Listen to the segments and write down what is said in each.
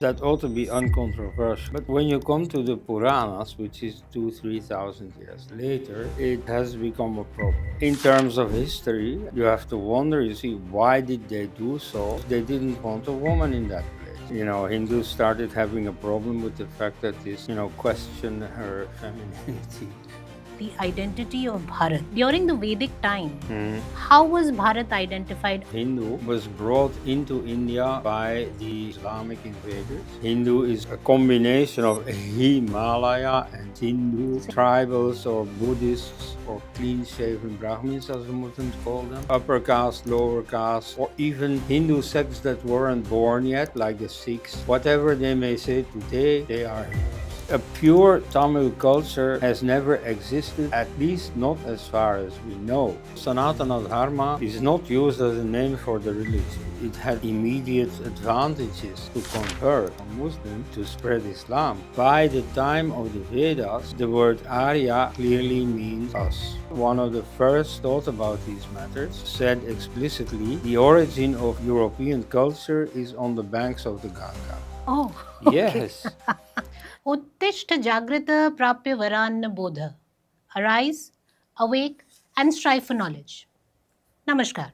That ought to be uncontroversial. But when you come to the Puranas, which is 2,000-3,000 years later, it has become a problem. In terms of history, you have to wonder, you see, why did they do so? They didn't want a woman in that place. Hindus started having a problem with the fact that this, questioned her femininity. The identity of Bharat. During the Vedic time, how was Bharat identified? Hindu was brought into India by the Islamic invaders. Hindu is a combination of Himalaya and Hindu tribals or Buddhists or clean-shaven Brahmins, as the Muslims call them, upper caste, lower caste, or even Hindu sects that weren't born yet, like the Sikhs. Whatever they may say today, they are Hindus. A pure Tamil culture has never existed, at least not as far as we know. Sanatan Dharma is not used as a name for the religion. It had immediate advantages to convert a Muslim to spread Islam. By the time of the Vedas, the word Arya clearly means us. One of the first thought about these matters said explicitly, the origin of European culture is on the banks of the Ganga. Oh, okay. Yes. Uttishta Jagrita Prapya Varanna Bodha. Arise, awake, and strive for knowledge. Namaskar.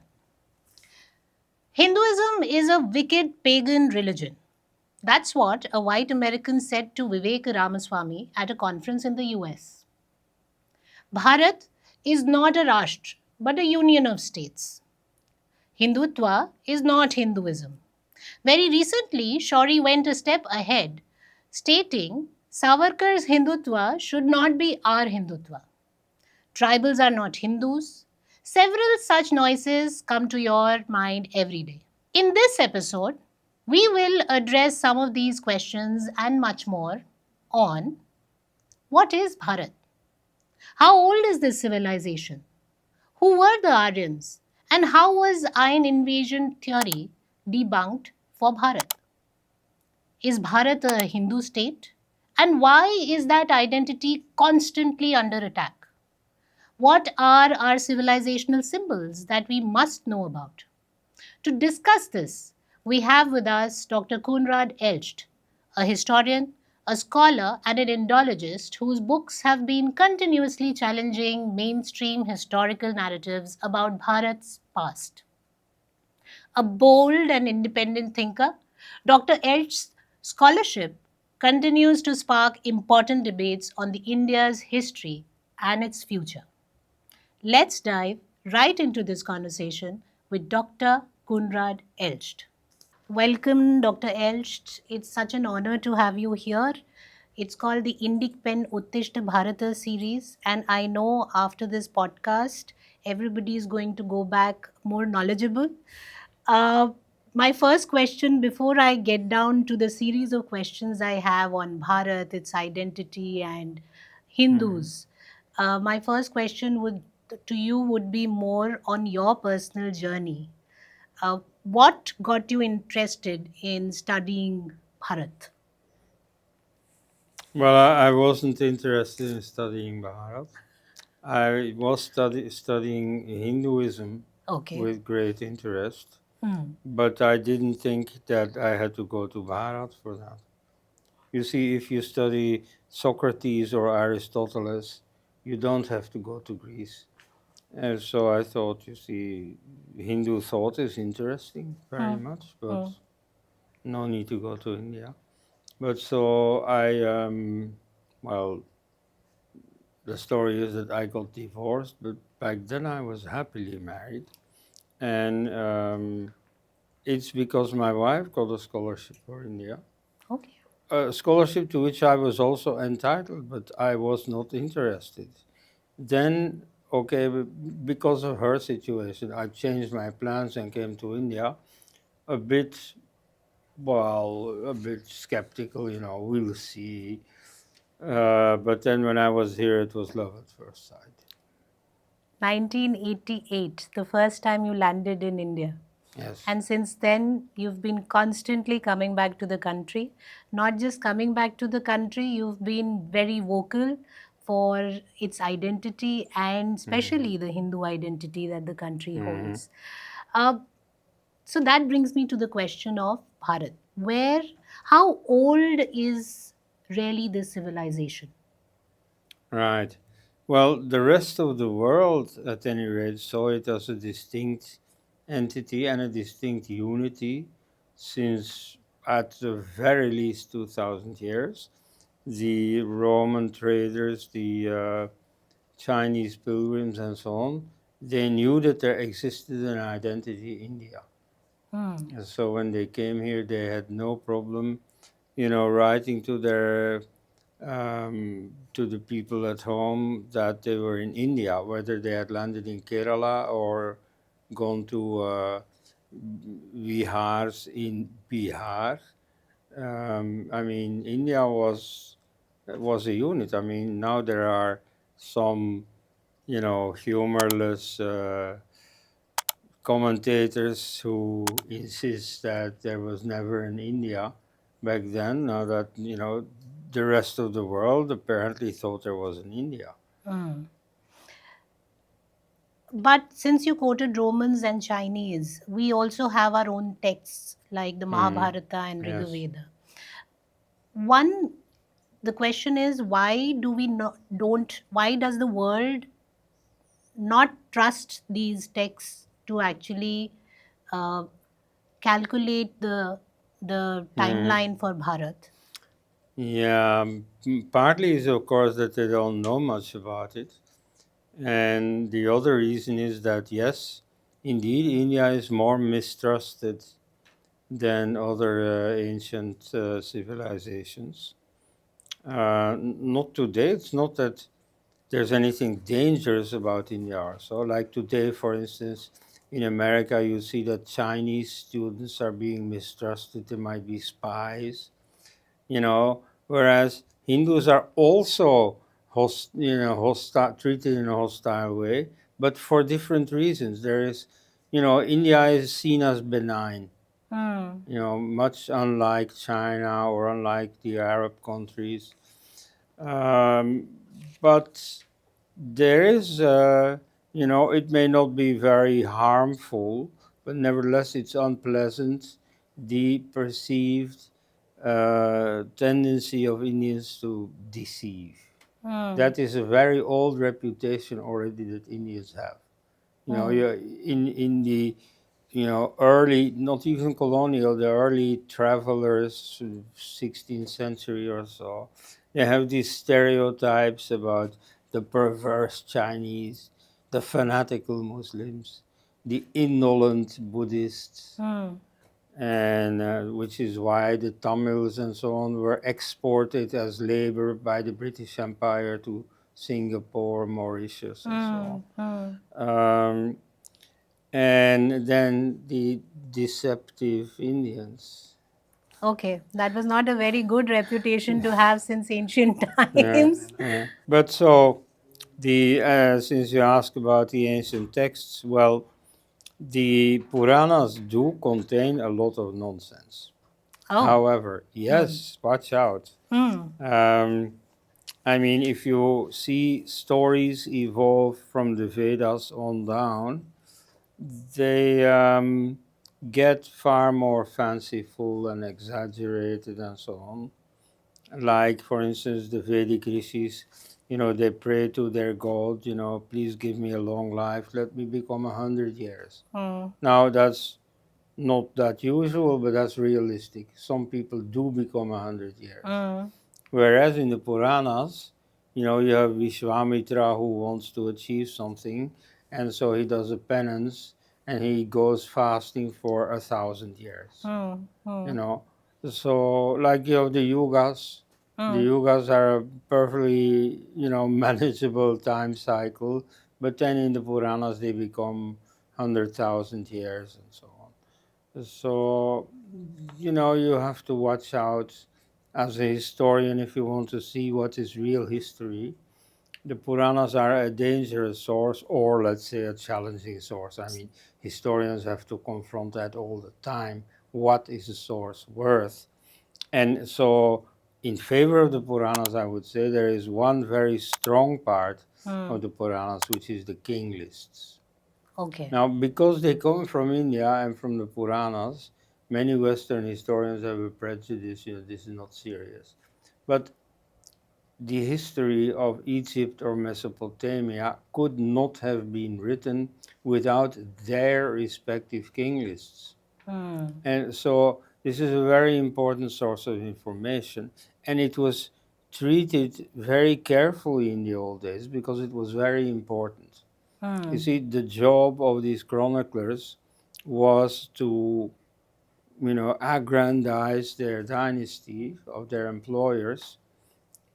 Hinduism is a wicked pagan religion. That's what a white American said to Vivek Ramaswamy at a conference in the US. Bharat is not a Rashtra, but a union of states. Hindutva is not Hinduism. Very recently, Shauri went a step ahead, stating Savarkar's Hindutva should not be our Hindutva. Tribals are not Hindus. Several such noises come to your mind every day. In this episode, we will address some of these questions and much more on what is Bharat? How old is this civilization? Who were the Aryans? And how was Aryan-invasion theory debunked for Bharat? Is Bharat a Hindu state? And why is that identity constantly under attack? What are our civilizational symbols that we must know about? To discuss this, we have with us Dr. Koenraad Elst, a historian, a scholar, and an Indologist whose books have been continuously challenging mainstream historical narratives about Bharat's past. A bold and independent thinker, Dr. Elst's scholarship continues to spark important debates on the India's history and its future. Let's dive right into this conversation with Dr. Koenraad Elst. Welcome, Dr. Elst. It's such an honor to have you here. It's called the Indic Pen Uttishta Bharata series, and I know after this podcast, everybody is going to go back more knowledgeable. Uh, my first question, before I get down to the series of questions I have on Bharat, its identity, and Hindus, my first question to you would be more on your personal journey. What got you interested in studying Bharat? Well, I wasn't interested in studying Bharat. I was studying Hinduism Okay. with great interest, but I didn't think that I had to go to Bharat for that. You see, if you study Socrates or Aristotle, you don't have to go to Greece. And so I thought, you see, Hindu thought is interesting very much, but no need to go to India. But so well, the story is that I got divorced, but back then I was happily married. And it's because my wife got a scholarship for India. Okay. A scholarship to which I was also entitled, but I was not interested. Then, okay, because of her situation, I changed my plans and came to India a bit, a bit skeptical, we'll see. But then when I was here, it was love at first sight. 1988, the first time you landed in India. Yes. And since then, you've been constantly coming back to the country. Not just coming back to the country, you've been very vocal for its identity and especially the Hindu identity that the country holds. Uh, so that brings me to the question of Bharat. How old is really this civilization? Right. Well, the rest of the world, at any rate, saw it as a distinct entity and a distinct unity since, at the very least, 2000 years. The Roman traders, the Chinese pilgrims, and so on, they knew that there existed an identity India. Hmm. And so when they came here, they had no problem, writing to their to the people at home that they were in India, whether they had landed in Kerala or gone to Vihars in Bihar. I mean, India was a unit. I mean, now there are some, humorless commentators who insist that there was never an India back then. Now that, the rest of the world apparently thought there was an India. Hmm. But since you quoted Romans and Chinese, we also have our own texts like the Mm, Mahabharata and yes. Rig-Veda. One, the question is, why do we not don't why does the world not trust these texts to actually uh, calculate the Mm, timeline for Bharat? yeah, partly is of course that they don't know much about it. And the other reason is that, yes, indeed, India is more mistrusted than other ancient civilizations. Not today, it's not that there's anything dangerous about India. So, like today, for instance, in America, you see that Chinese students are being mistrusted. They might be spies, whereas Hindus are also hostile, treated in a hostile way, but for different reasons. There is, India is seen as benign, Hmm. much unlike China or unlike the Arab countries. Um, but there is, it may not be very harmful, but nevertheless, it's unpleasant, the perceived tendency of Indians to deceive. Hmm. That is a very old reputation already that Indians have. Hmm. In the early, not even colonial, the early travelers, 16th century or so, they have these stereotypes about the perverse Chinese, the fanatical Muslims, the indolent Buddhists, Hmm. and which is why the Tamils and so on were exported as labor by the British Empire to Singapore, Mauritius, and Hmm. so Hmm. on. And then the deceptive Indians. Okay, that was not a very good reputation to have since ancient Yeah, times. yeah. But so the since you asked about the ancient texts, well, the Puranas do contain a lot of nonsense. Oh. However, Hmm. yes, watch out. Hmm. Um, I mean, if you see stories evolve from the Vedas on down, they get far more fanciful and exaggerated and so on. Like, for instance, the Vedic rishis, they pray to their god, please give me a long life, let me become 100 years. Hmm. Now, that's not that usual, but that's realistic. Some people do become 100 years. Hmm. Whereas in the Puranas, you have Vishwamitra who wants to achieve something, and so he does a penance and he goes fasting for 1,000 years. Hmm. You Hmm. know, so like the Hmm. yugas are a perfectly manageable time cycle, but then in the Puranas they become 100,000 years and so on. So, you have to watch out as a historian if you want to see what is real history. The Puranas are a dangerous source, or let's say a challenging source. I mean, historians have to confront that all the time. What is the source worth? And so, in favor of the Puranas, I would say there is one very strong part Hmm. of the Puranas, which is the king lists. Okay. Now, because they come from India and from the Puranas, many Western historians have a prejudice, this is not serious. But the history of Egypt or Mesopotamia could not have been written without their respective king lists. And so this is a very important source of information, and it was treated very carefully in the old days because it was very important. You see, the job of these chroniclers was to, aggrandize their dynasty of their employers.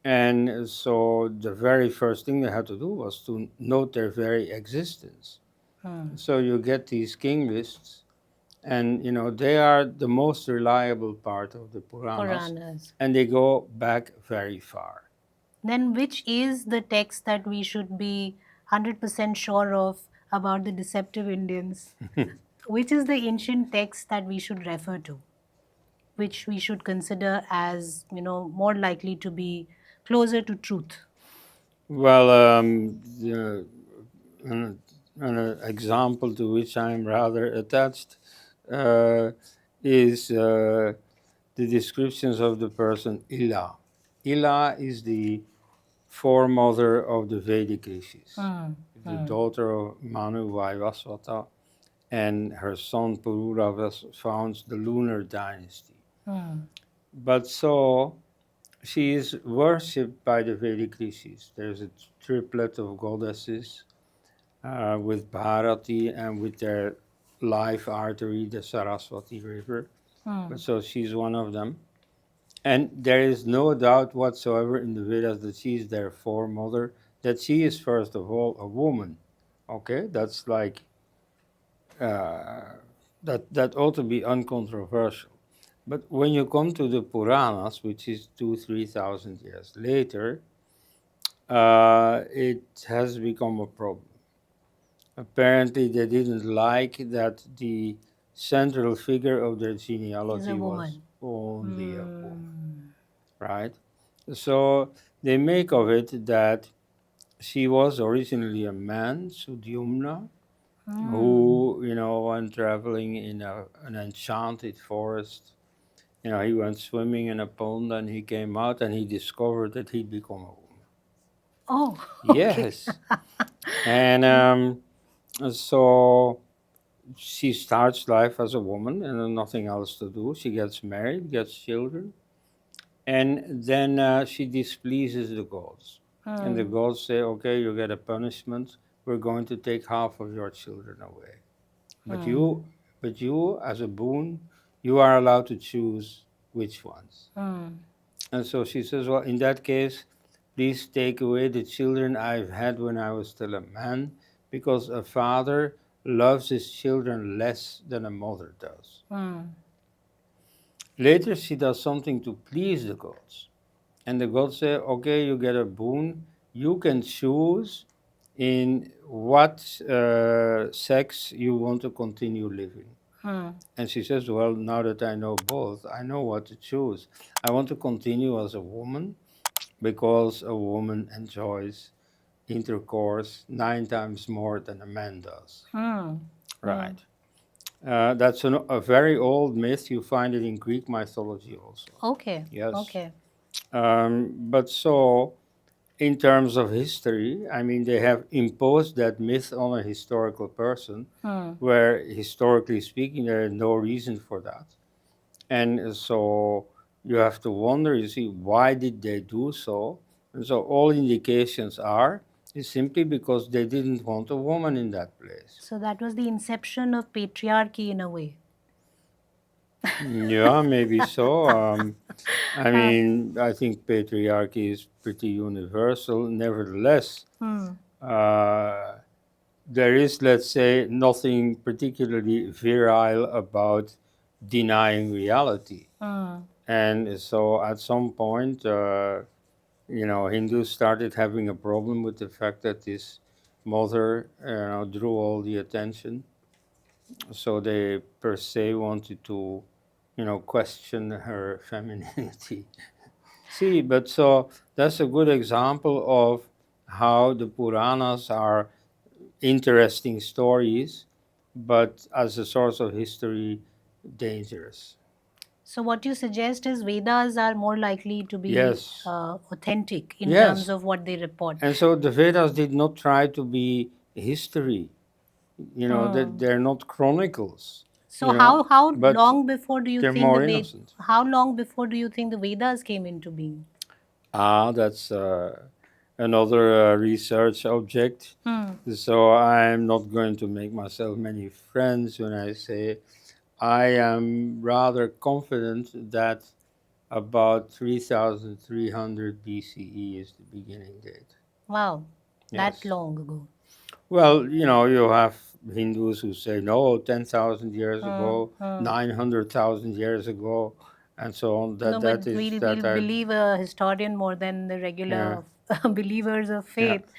And so the very first thing they had to do was to note their very existence. So you get these king lists, and they are the most reliable part of the Puranas, Puranas. and they go back very far. Then which is the text that we should be 100% sure of about the deceptive Indians? Which is the ancient text that we should refer to? Which we should consider as, more likely to be closer to truth? Well, an example to which I'm rather attached uh, is the descriptions of the person Ila. Ila is the foremother of the Vedic rishis, the daughter of Manu Vaivasvata, and her son Pururavas founds the lunar dynasty. But so she is worshipped by the Vedic rishis. There's a triplet of goddesses with Bharati and with their life artery, the Saraswati River. But so she's one of them. And there is no doubt whatsoever in the Vedas that she is their foremother, that she is, first of all, a woman. Okay, that's like, that ought to be uncontroversial. But when you come to the Puranas, which is 3,000 years later, it has become a problem. Apparently, they didn't like that the central figure of their genealogy was only a woman, right? So they make of it that she was originally a man, Sudyumna, who, when traveling in an enchanted forest, he went swimming in a pond and he came out and he discovered that he'd become a woman. Oh, okay. Yes. And so she starts life as a woman and then nothing else to do. She gets married, gets children, and then she displeases the gods. And the gods say, okay, you get a punishment. We're going to take half of your children away. But you, as a boon, you are allowed to choose which ones. And so she says, well, in that case, please take away the children I've had when I was still a man, because a father loves his children less than a mother does. Later, she does something to please the gods. And the gods say, okay, you get a boon. You can choose in what sex you want to continue living. And she says, well, now that I know both, I know what to choose. I want to continue as a woman because a woman enjoys intercourse 9 times more than a man does. Right. That's a very old myth. You find it in Greek mythology also. Okay. Yes. Okay. But so, in terms of history, I mean, they have imposed that myth on a historical person, where historically speaking, there is no reason for that. And so you have to wonder, you see, why did they do so? And so all indications are is simply because they didn't want a woman in that place. So that was the inception of patriarchy in a way. Yeah, maybe so. I mean, I think patriarchy is pretty universal. Nevertheless, there is, let's say, nothing particularly virile about denying reality. And so at some point, Hindus started having a problem with the fact that this mother, drew all the attention. So they per se wanted to, question her femininity. See, but so that's a good example of how the Puranas are interesting stories, but as a source of history, dangerous. So what you suggest is Vedas are more likely to be Yes, authentic in terms yes. of what they report. And so the Vedas did not try to be history. That Hmm. they're not chronicles. So how But long before do you they're think more innocent. how long before do you think the Vedas came into being? That's another research object. Hmm. So I'm not going to make myself many friends when I say I am rather confident that about 3300 BCE is the beginning date. Wow, that Yes. long ago. Well, you have Hindus who say no, 10,000 years Hmm. ago, Hmm. 900,000 years ago, and so on. No, but That is we'll that I believe a historian more than the yeah regular believers of yeah. faith.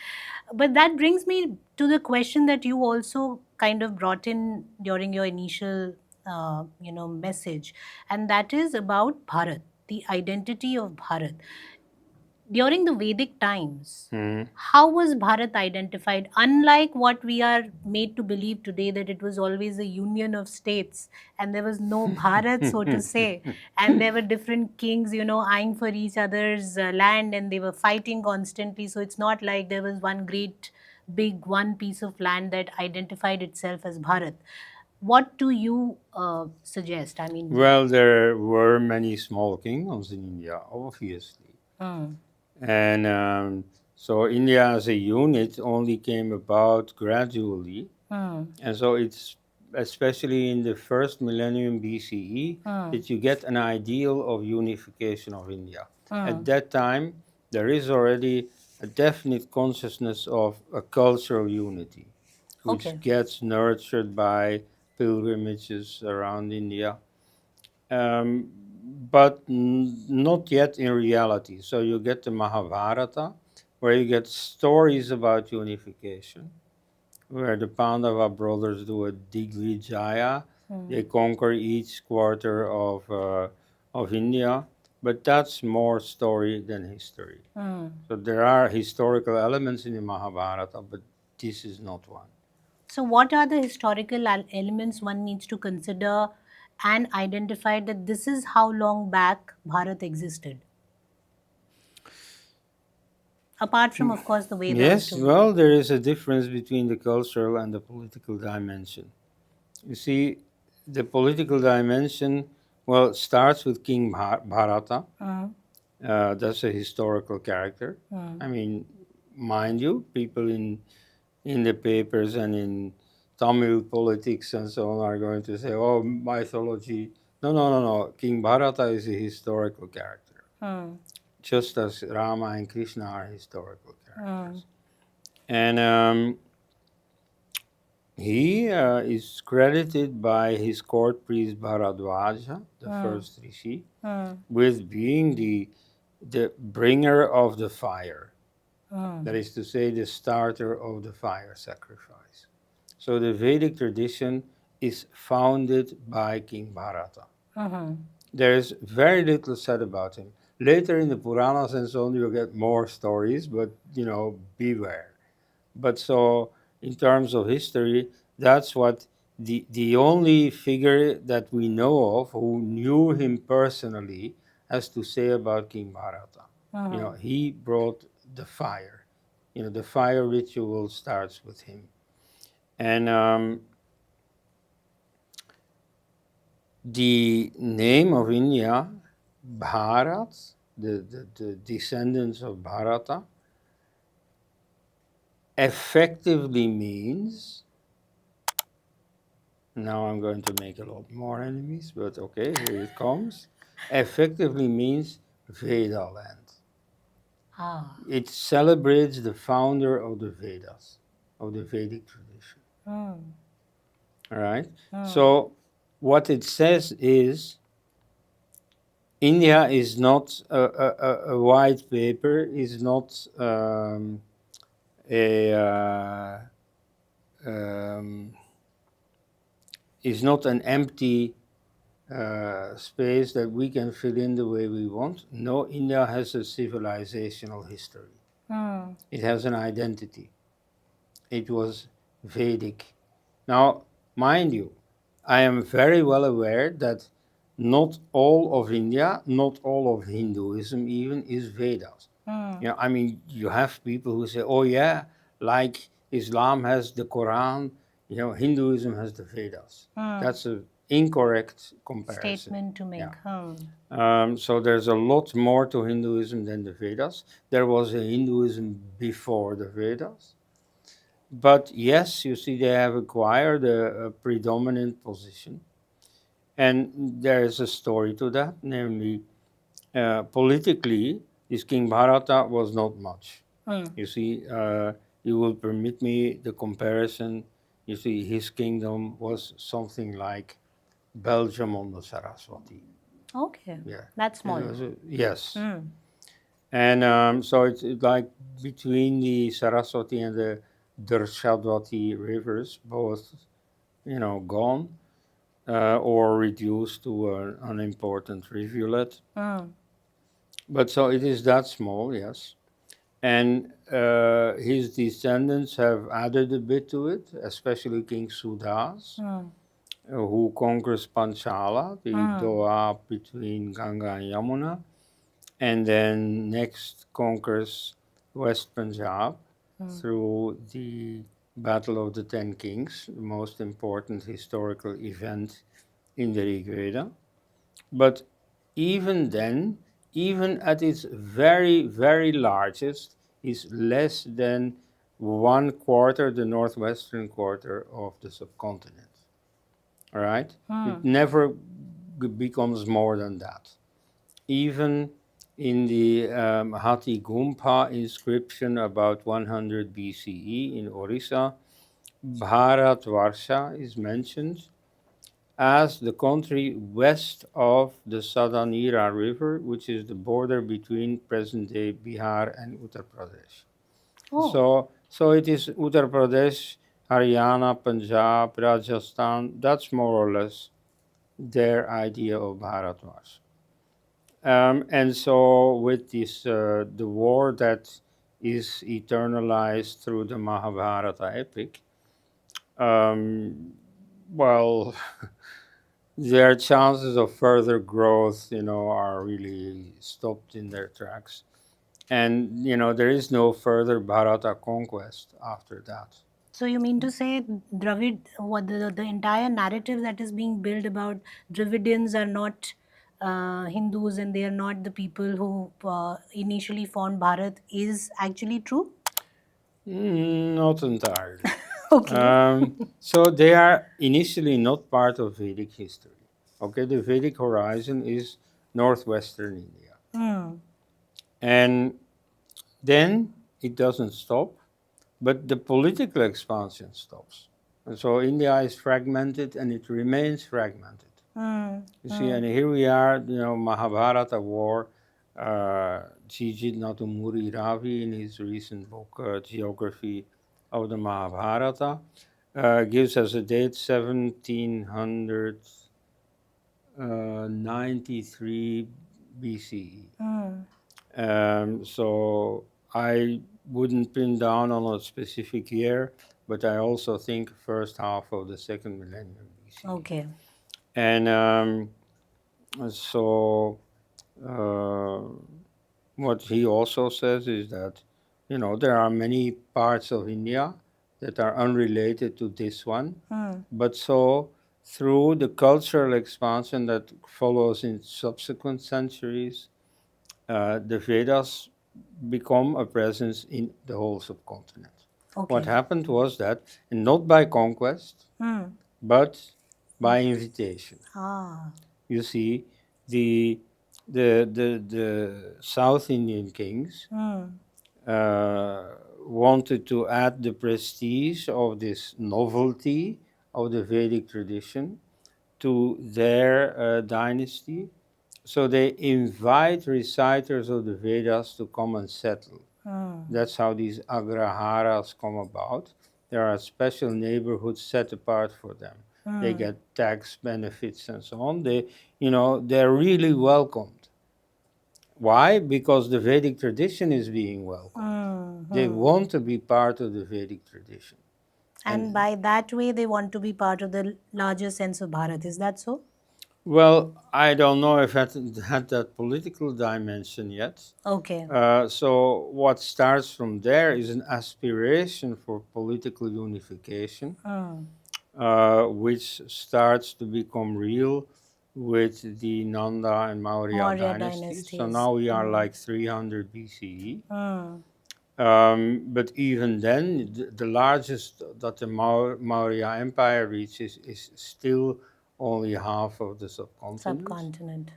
But that brings me to the question that you also kind of brought in during your initial, message, and that is about Bharat, the identity of Bharat. During the Vedic times, Hmm. how was Bharat identified? Unlike what we are made to believe today, that it was always a union of states and there was no Bharat, so to say, and there were different kings, eyeing for each other's land and they were fighting constantly. So it's not like there was one great, big, one piece of land that identified itself as Bharat. What do you suggest? I mean, Well, there were many small kingdoms in India, obviously, mm, and so India as a unit only came about gradually. mm, And so it's especially in the first millennium BCE mm, that you get an ideal of unification of India. At mm. that time, there is already a definite consciousness of a cultural unity, which Okay. gets nurtured by pilgrimages around India, um, but not yet in reality. So you get the Mahabharata, where you get stories about unification where the Pandava brothers do a Digvijaya. Mm. They conquer each quarter of India, but that's more story than history. Mm. So there are historical elements in the Mahabharata, but this is not one. So, what are the historical elements one needs to consider and identify that this is how long back Bharat existed? Apart from, of course, the Vedas Yes, too. well, there is a difference between the cultural and the political dimension. You see, the political dimension, well, starts with King Bharata. Mm. That's a historical character. Mm. I mean, mind you, people in the papers and in Tamil politics and so on are going to say, "Oh, mythology." No, no, no, no. King Bharata is a historical character, Mm. just as Rama and Krishna are historical Mm. characters. And he is credited by his court priest Bharadwaja, the Mm. first rishi, Mm. with being the bringer of the fire. That Mm. is to say, the starter of the fire sacrifice. So the Vedic tradition is founded by King Bharata. Mhm. There is very little said about him. Later in the Puranas and so on, you'll get more stories, but beware. But so, in terms of history, that's what the only figure that we know of who knew him personally has to say about King Bharata. Mhm. He brought the fire. The fire ritual starts with him. And the name of India, Bharat, the descendants of Bharata, effectively means, now I'm going to make a lot more enemies, but okay, here it comes, effectively means Veda land. Ah. It celebrates the founder of the Vedas, of the Vedic tradition. Mm. All right? Mm. So, what it says is India is not a white paper, is not a um, is not an empty space that we can fill in the way we want. No, India has a civilizational history. Mm. It has an identity. It was Vedic. Now, mind you, I am very well aware that not all of India, not all of Hinduism even is Vedas. I mean, you have people who say, oh yeah, like Islam has the Quran, Hinduism has the Vedas. That's an incorrect comparison. Statement to make. So there's a lot more to Hinduism than the Vedas. There was a Hinduism before the Vedas. But yes, you see, they have acquired a predominant position. And there is a story to that, namely, politically, this King Bharata was not much. You see, you will permit me the comparison. You see, his kingdom was something like Belgium on the Saraswati. Okay. Yeah. That's small. Yes. And so it's like between the Saraswati and the Darshadwati rivers, both, gone or reduced to an unimportant rivulet. But so it is that small, yes. And his descendants have added a bit to it, especially King Sudas, who conquers Panchala, the Doab between Ganga and Yamuna, and then next conquers West Punjab through the Battle of the Ten Kings, the most important historical event in the Rig-Veda. But even then, even at its very, very largest, is less than 1/4, the northwestern quarter of the subcontinent. All right? It never becomes more than that. Even in the Hati Gumpa inscription about 100 BCE in Orissa, Bharatvarsha is mentioned as the country west of the Sadanira River, which is the border between present-day Bihar and Uttar Pradesh. So it is Uttar Pradesh, Haryana, Punjab, Rajasthan. That's more or less their idea of Bharatvarsha. And so with this, the war that is eternalized through the Mahabharata epic, well, their chances of further growth, are really stopped in their tracks. And, there is no further Bharata conquest after that. So you mean to say Dravid, what the entire narrative that is being built about Dravidians are not Hindus and they are not the people who initially formed Bharat is actually true? Not entirely. Okay. So they are initially not part of Vedic history. Okay, the Vedic horizon is northwestern India. And then it doesn't stop, but the political expansion stops. And so India is fragmented and it remains fragmented. You see, and here we are, Mahabharata war. Jijit Natumuri Ravi, in his recent book, Geography of the Mahabharata, gives us a date 1793 BCE. So I wouldn't pin down on a specific year, but I also think first half of the second millennium BCE. Okay. And so what he also says is that, there are many parts of India that are unrelated to this one, but so through the cultural expansion that follows in subsequent centuries, the Vedas become a presence in the whole subcontinent. Okay. What happened was that, and not by conquest, but by invitation. You see, the South Indian kings wanted to add the prestige of this novelty of the Vedic tradition to their dynasty. So they invite reciters of the Vedas to come and settle. That's how these agraharas come about. There are special neighborhoods set apart for them. They get tax benefits and so on. They're really welcomed. Why? Because the Vedic tradition is being welcomed. They want to be part of the Vedic tradition. And by that way, they want to be part of the larger sense of Bharat. Is that so? Well, I don't know if it had that political dimension yet. Okay. So what starts from there is an aspiration for political unification, Mm. which starts to become real with the Nanda and Maurya Maurya dynasties. So dynasties. now we are like 300 BCE. Mm. But even then, the largest that the Maurya Empire reaches is still only half of the subcontinent. Subcontinent.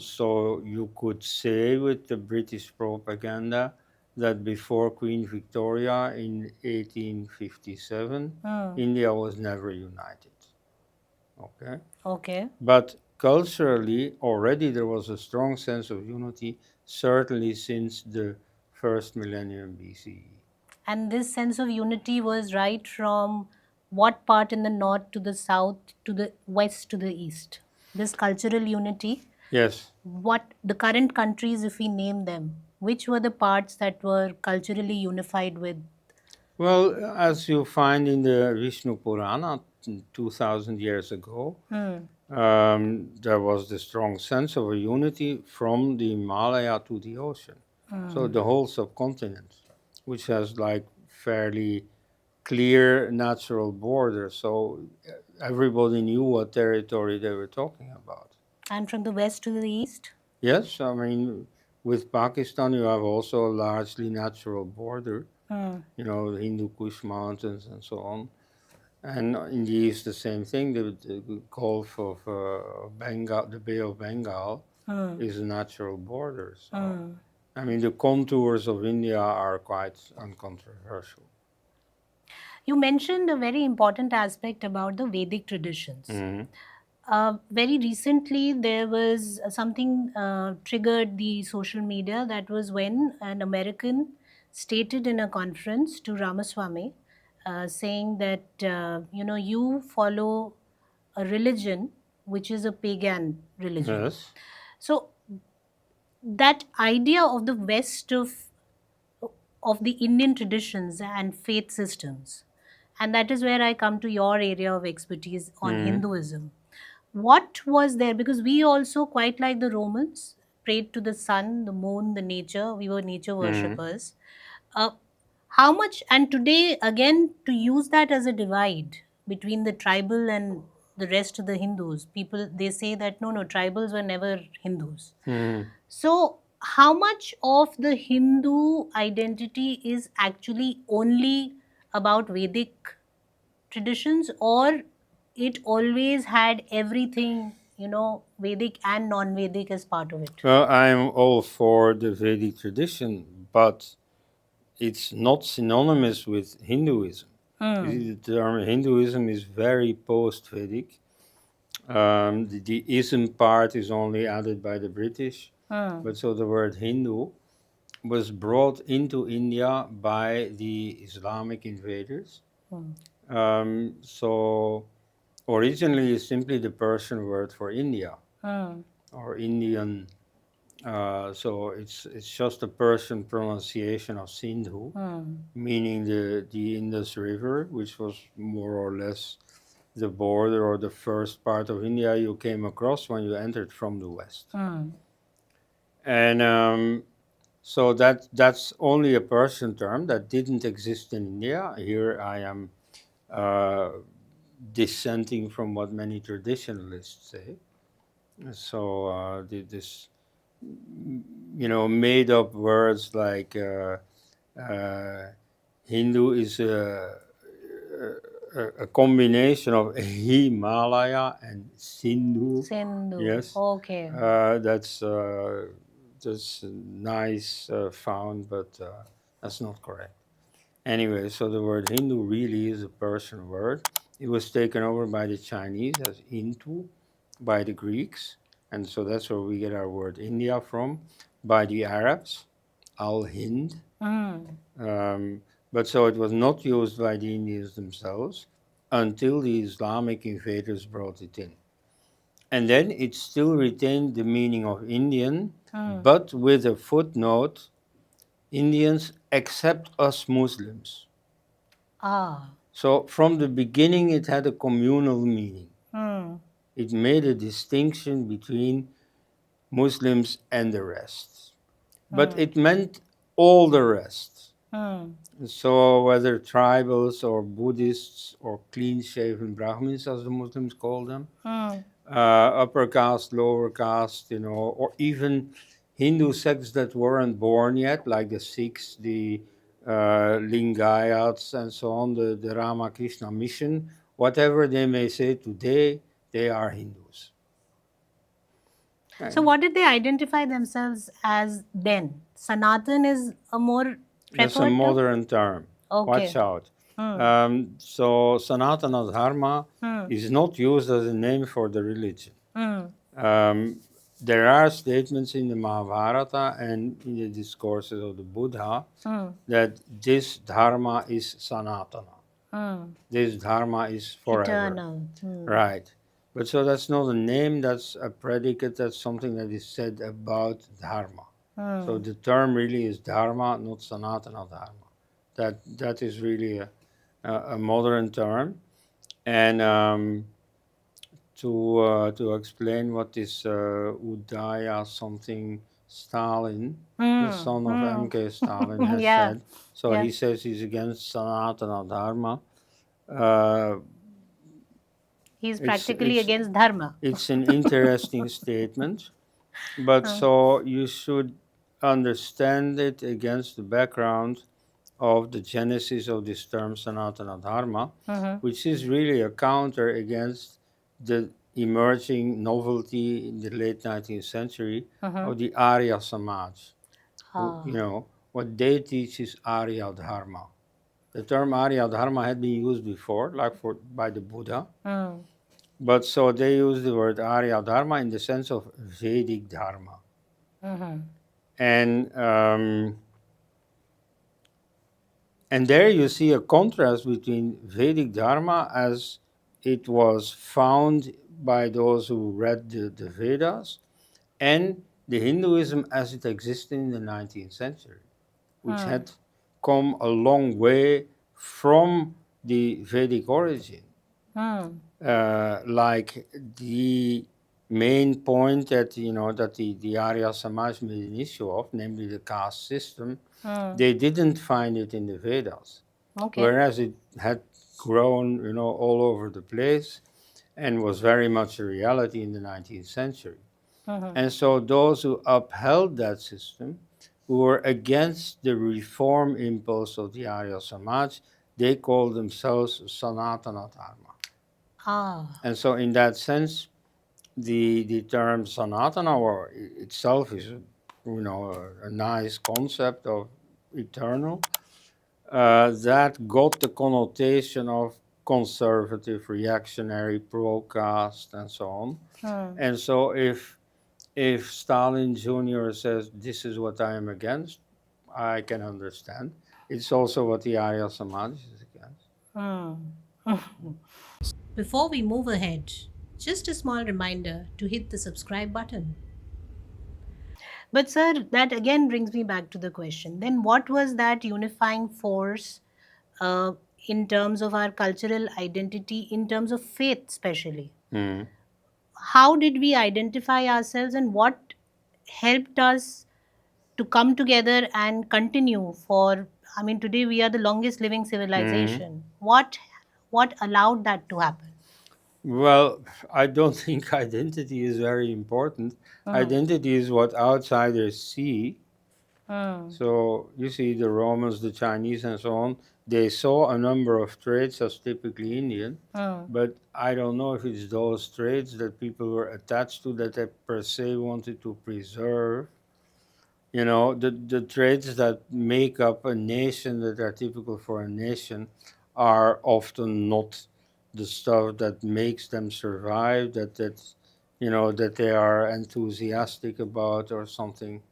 So you could say with the British propaganda that before Queen Victoria in 1857, Mm. India was never united. Okay. Okay. But culturally, already there was a strong sense of unity, certainly since the first millennium BCE. And this sense of unity was right from what part in the north to the south to the west to the east? This cultural unity, Yes. what the current countries, if we name them, which were the parts that were culturally unified with? Well, as you find in the Vishnu Purana 2000 years ago, Hmm. there was the strong sense of a unity from the Himalaya to the ocean. So the whole subcontinent, which has like fairly clear natural borders. So everybody knew what territory they were talking about. And from the west to the east? Yes, I mean, with Pakistan, you have also a largely natural border, Hmm. the Hindu Kush Mountains and so on. And in the east, the same thing. The Gulf of Bengal, the Bay of Bengal, Hmm. is a natural border. So, Hmm. I mean, the contours of India are quite uncontroversial. You mentioned a very important aspect about the Vedic traditions. Mhm. Very recently, there was something triggered the social media. That was when an American stated in a conference to Ramaswamy, saying that you follow a religion which is a pagan religion. Yes. So that idea of the West of the Indian traditions and faith systems, and that is where I come to your area of expertise on Mhm. Hinduism. What was there? Because we also, quite like the Romans, prayed to the sun, the moon, the nature. We were nature Mhm. worshippers. Uh, how much, and today, again, to use that as a divide between the tribal and the rest of the Hindus, people, they say that no, no, tribals were never Hindus. Mhm. So, how much of the Hindu identity is actually only about Vedic traditions, or it always had everything, Vedic and non-Vedic as part of it? Well, I'm all for the Vedic tradition, but it's not synonymous with Hinduism. You Hmm. see, the term Hinduism is very post-Vedic. The ism part is only added by the British, Hmm. but so the word Hindu was brought into India by the Islamic invaders. Hmm. So originally it's simply the Persian word for India Hmm. or Indian. So it's just a Persian pronunciation of Sindhu, Hmm. meaning the Indus River, which was more or less the border or the first part of India you came across when you entered from the west. Hmm. And so that's only a Persian term that didn't exist in India. Here I am uh, dissenting from what many traditionalists say. So this, made up words like uh, Hindu is a combination of Himalaya and Sindhu. Sindhu. Yes, Okay. that's nice found, but that's not correct. Anyway, so the word Hindu really is a Persian word. It was taken over by the Chinese as Intu, by the Greeks, and so that's where we get our word India from, by the Arabs, Al Hind. Hmm. Um, but so it was not used by the Indians themselves until the Islamic invaders brought it in. And then it still retained the meaning of Indian, Hmm. but with a footnote: Indians except us Muslims. Ah. So from the beginning, it had a communal meaning. Hmm. It made a distinction between Muslims and the rest. But it meant all the rest. Hmm. So whether tribals or Buddhists or clean-shaven Brahmins, as the Muslims call them, Hmm. upper caste, lower caste, or even Hindu sects that weren't born yet, like the Sikhs, the Lingayats, and so on, the Ramakrishna mission, whatever they may say today, they are Hindus. So, And what did they identify themselves as then? Sanatan is a more that's a preferred term? modern term. Watch Okay. out. Hmm. So Sanatana Dharma Hmm. is not used as a name for the religion. Hmm. Um, there are statements in the Mahabharata and in the discourses of the Buddha Hmm. that this dharma is sanatana. Hmm. This dharma is forever. Eternal. Hmm. Right. But so that's not a name, that's a predicate, that's something that is said about dharma. So Hmm. the term really is dharma, not sanatana dharma. That is really a modern term. And to explain what this Udaya something Stalin, the Hmm. son of Hmm. MK Stalin, has Yeah. said. So Yeah. he says he's against Sanatana Dharma. Uh, He's it's practically it's against dharma. it's an interesting statement, but Hmm. so you should understand it against the background of the genesis of this term Sanatana Dharma, Mm-hmm. which is really a counter against the emerging novelty in the late 19th century Mm-hmm. of the Arya Samaj, who, Ah. what they teach is Arya Dharma. The term Arya Dharma had been used before, like by the Buddha, Hmm. but so they use the word Arya Dharma in the sense of Vedic Dharma. Mm-hmm. And And there you see a contrast between Vedic Dharma as it was found by those who read the Vedas and the Hinduism as it existed in the 19th century, which Hmm. had come a long way from the Vedic origin. Hmm. Like the main point that that the Arya Samaj made an issue of, namely the caste system, Hmm. they didn't find it in the Vedas, Okay. whereas it had grown, all over the place and was very much a reality in the 19th century. Mm-hmm. And so those who upheld that system, who were against the reform impulse of the Arya Samaj, they called themselves Sanatana Dharma. Ah. And so in that sense, the term Sanatana itself is, a nice concept of eternal, that got the connotation of conservative, reactionary, pro-caste, and so on. Hmm. And so if Stalin Jr. says this is what I am against, I can understand. It's also what the Arya Samaj is against. Hmm. Before we move ahead, just a small reminder to hit the subscribe button. But, sir, that again brings me back to the question. Then, what was that unifying force uh, in terms of our cultural identity, in terms of faith, especially? Mm. How did we identify ourselves, and what helped us to come together and continue for? I mean, today we are the longest living Mm. civilization. What allowed that to happen? Well, I don't think identity is very important. Hmm. Identity is what outsiders see. Hmm. So you see, the Romans, the Chinese, and so on, they saw a number of traits as typically Indian, Hmm. but I don't know if it's those traits that people were attached to that they per se wanted to preserve. The traits that make up a nation that are typical for a nation are often not the stuff that makes them survive, that they are enthusiastic about or something.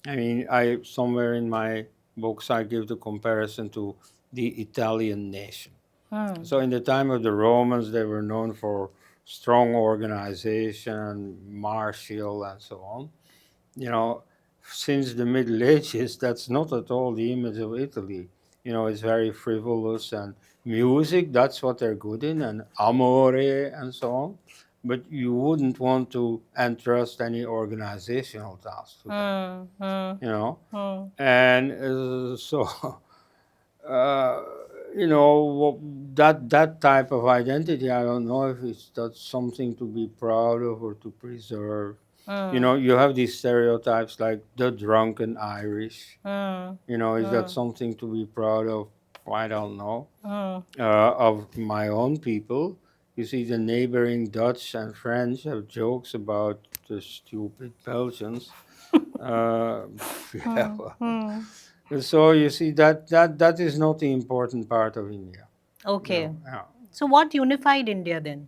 I mean, I somewhere in my books I give the comparison to the Italian nation. Hmm. So in the time of the Romans, they were known for strong organization, martial, and so on. You know, since the Middle Ages, that's not at all the image of Italy. it's very frivolous, and music, that's what they're good in, and amore and so on. But you wouldn't want to entrust any organizational tasks to them, Mm, mm, you know. mm. And so, uh, that type of identity, I don't know if that's something to be proud of or to preserve. Mm, You have these stereotypes like the drunken Irish. mm, Is that mm, something to be proud of? I don't know. mm. Of my own people, you see, the neighboring Dutch and French have jokes about the stupid Belgians. Uh, yeah. Mm, mm. So you see that is not the important part of India. Okay. Yeah. So, what unified India then?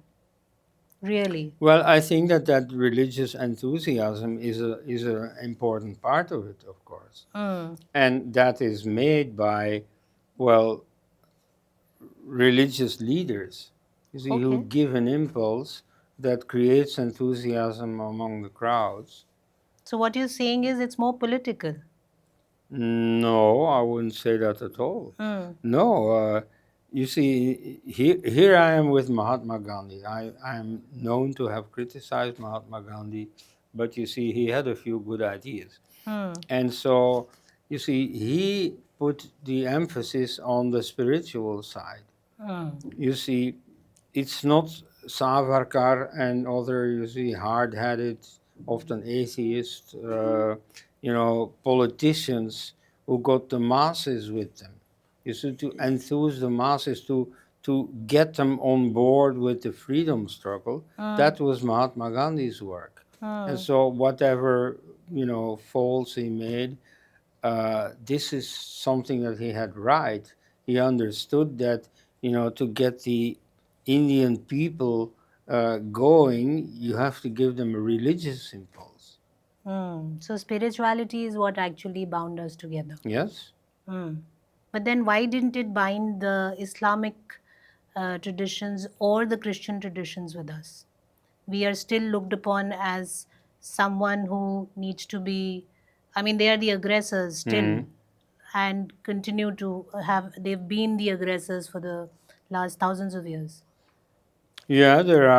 Really? Well, I think that religious enthusiasm is an important part of it, of course, Mm. and that is made by, well, religious leaders. You see, who Okay. give an impulse that creates enthusiasm among the crowds. So, what you're saying is it's more political. No, I wouldn't say that at all. Mm. No, you see, here I am with Mahatma Gandhi. I am known to have criticized Mahatma Gandhi, but you see, he had a few good ideas. Mm. And so, you see, he put the emphasis on the spiritual side. Mm. You see, it's not Savarkar and other, you see, hard-headed, often atheist, politicians who got the masses with them. You see, to enthuse the masses, to get them on board with the freedom struggle. Mm. That was Mahatma Gandhi's work. And Mm. so whatever, faults he made, this is something that he had right. He understood that, to get the Indian people going, you have to give them a religious impulse. Mm. So, spirituality is what actually bound us together. Yes? Mm. But then, why didn't it bind the Islamic traditions or the Christian traditions with us? We are still looked upon as someone who needs to be, I mean, they are the aggressors still Mhm. and continue to have, they've been the aggressors for the last thousands of years. Yeah, there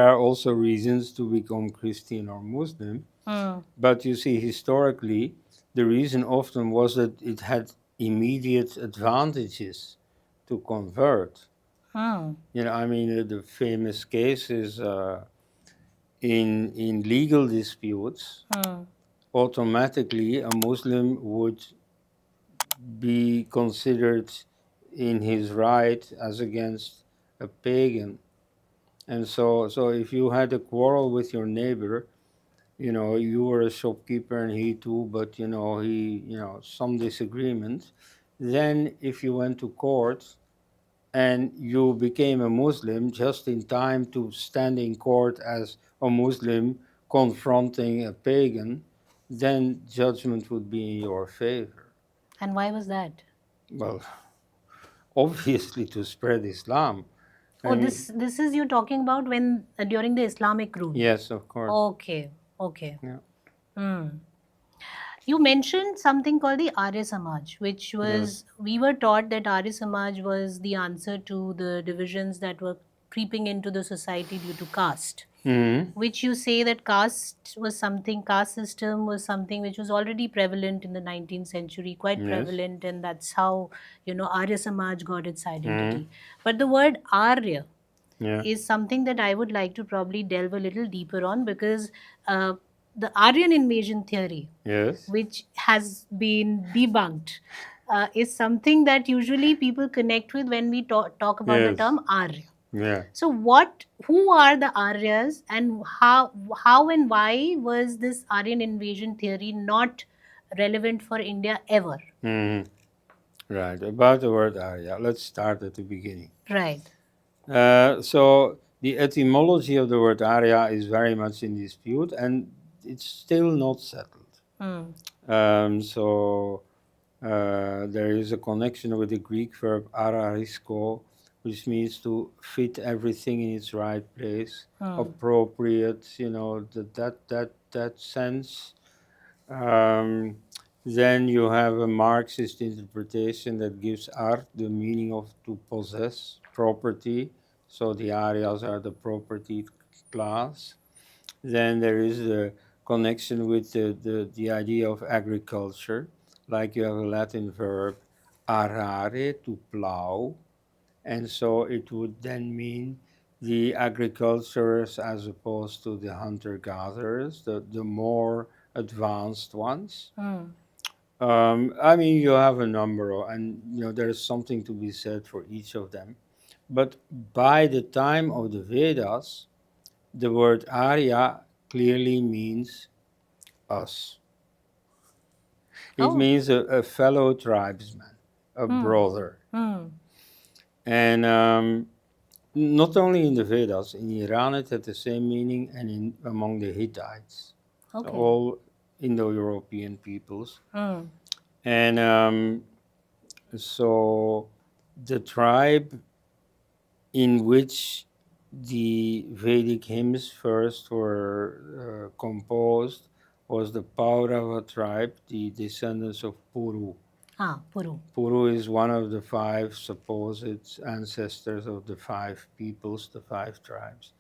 are also reasons to become Christian or Muslim, Mm. but you see, historically, the reason often was that it had immediate advantages to convert. Mm. I mean, the famous case is in legal disputes, Mm. automatically a Muslim would be considered in his right as against a pagan. And so if you had a quarrel with your neighbor, you were a shopkeeper and he too, but some disagreement, then if you went to court and you became a Muslim just in time to stand in court as a Muslim confronting a pagan, then judgment would be in your favor. And why was that? Well, obviously to spread Islam. I Oh, mean, this is you talking about when during the Islamic rule. yes, of course. Okay, okay. Yeah. Hmm. You mentioned something called the Arya Samaj, which Yes. was, we were taught that Arya Samaj was the answer to the divisions that were creeping into the society due to caste. Hmm. Which you say that caste system was something which was already prevalent in the 19th century, quite Yes. prevalent, and that's how, Arya Samaj got its Hmm. identity. But the word Arya Yeah. is something that I would like to probably delve a little deeper on because uh, the Aryan invasion theory, Yes. which has been debunked, is something that usually people connect with when we talk about the Yes. term Arya. Yeah. So, who are the Aryas, and how and why was this Aryan invasion theory not relevant for India ever? Hmm. Right. About the word Arya, let's start at the beginning. Right. So the etymology of the word Arya is very much in dispute, and it's still not settled. Mm. So there is a connection with the Greek verb ararisko, which means to fit everything in its right place, Mm. appropriate. That sense. Um, Then you have a Marxist interpretation that gives art the meaning of to possess property. So the Aryas are the property class. Then there is the connection with the idea of agriculture, like you have a Latin verb arare, to plow, and so it would then mean the agriculturers as opposed to the hunter-gatherers, the more advanced ones. I mean, you have a number, and there's something to be said for each of them. But by the time of the Vedas, the word Arya clearly means us. It Oh. means a fellow tribesman, a brother. And not only in the Vedas, in Iran it had the same meaning, and among the Hittites, Okay. all Indo-European peoples. And so the tribe in which the Vedic hymns first were composed was the Paurava tribe, the descendants of Puru. Puru. Puru is one of the five supposed ancestors of the five peoples, the five tribes.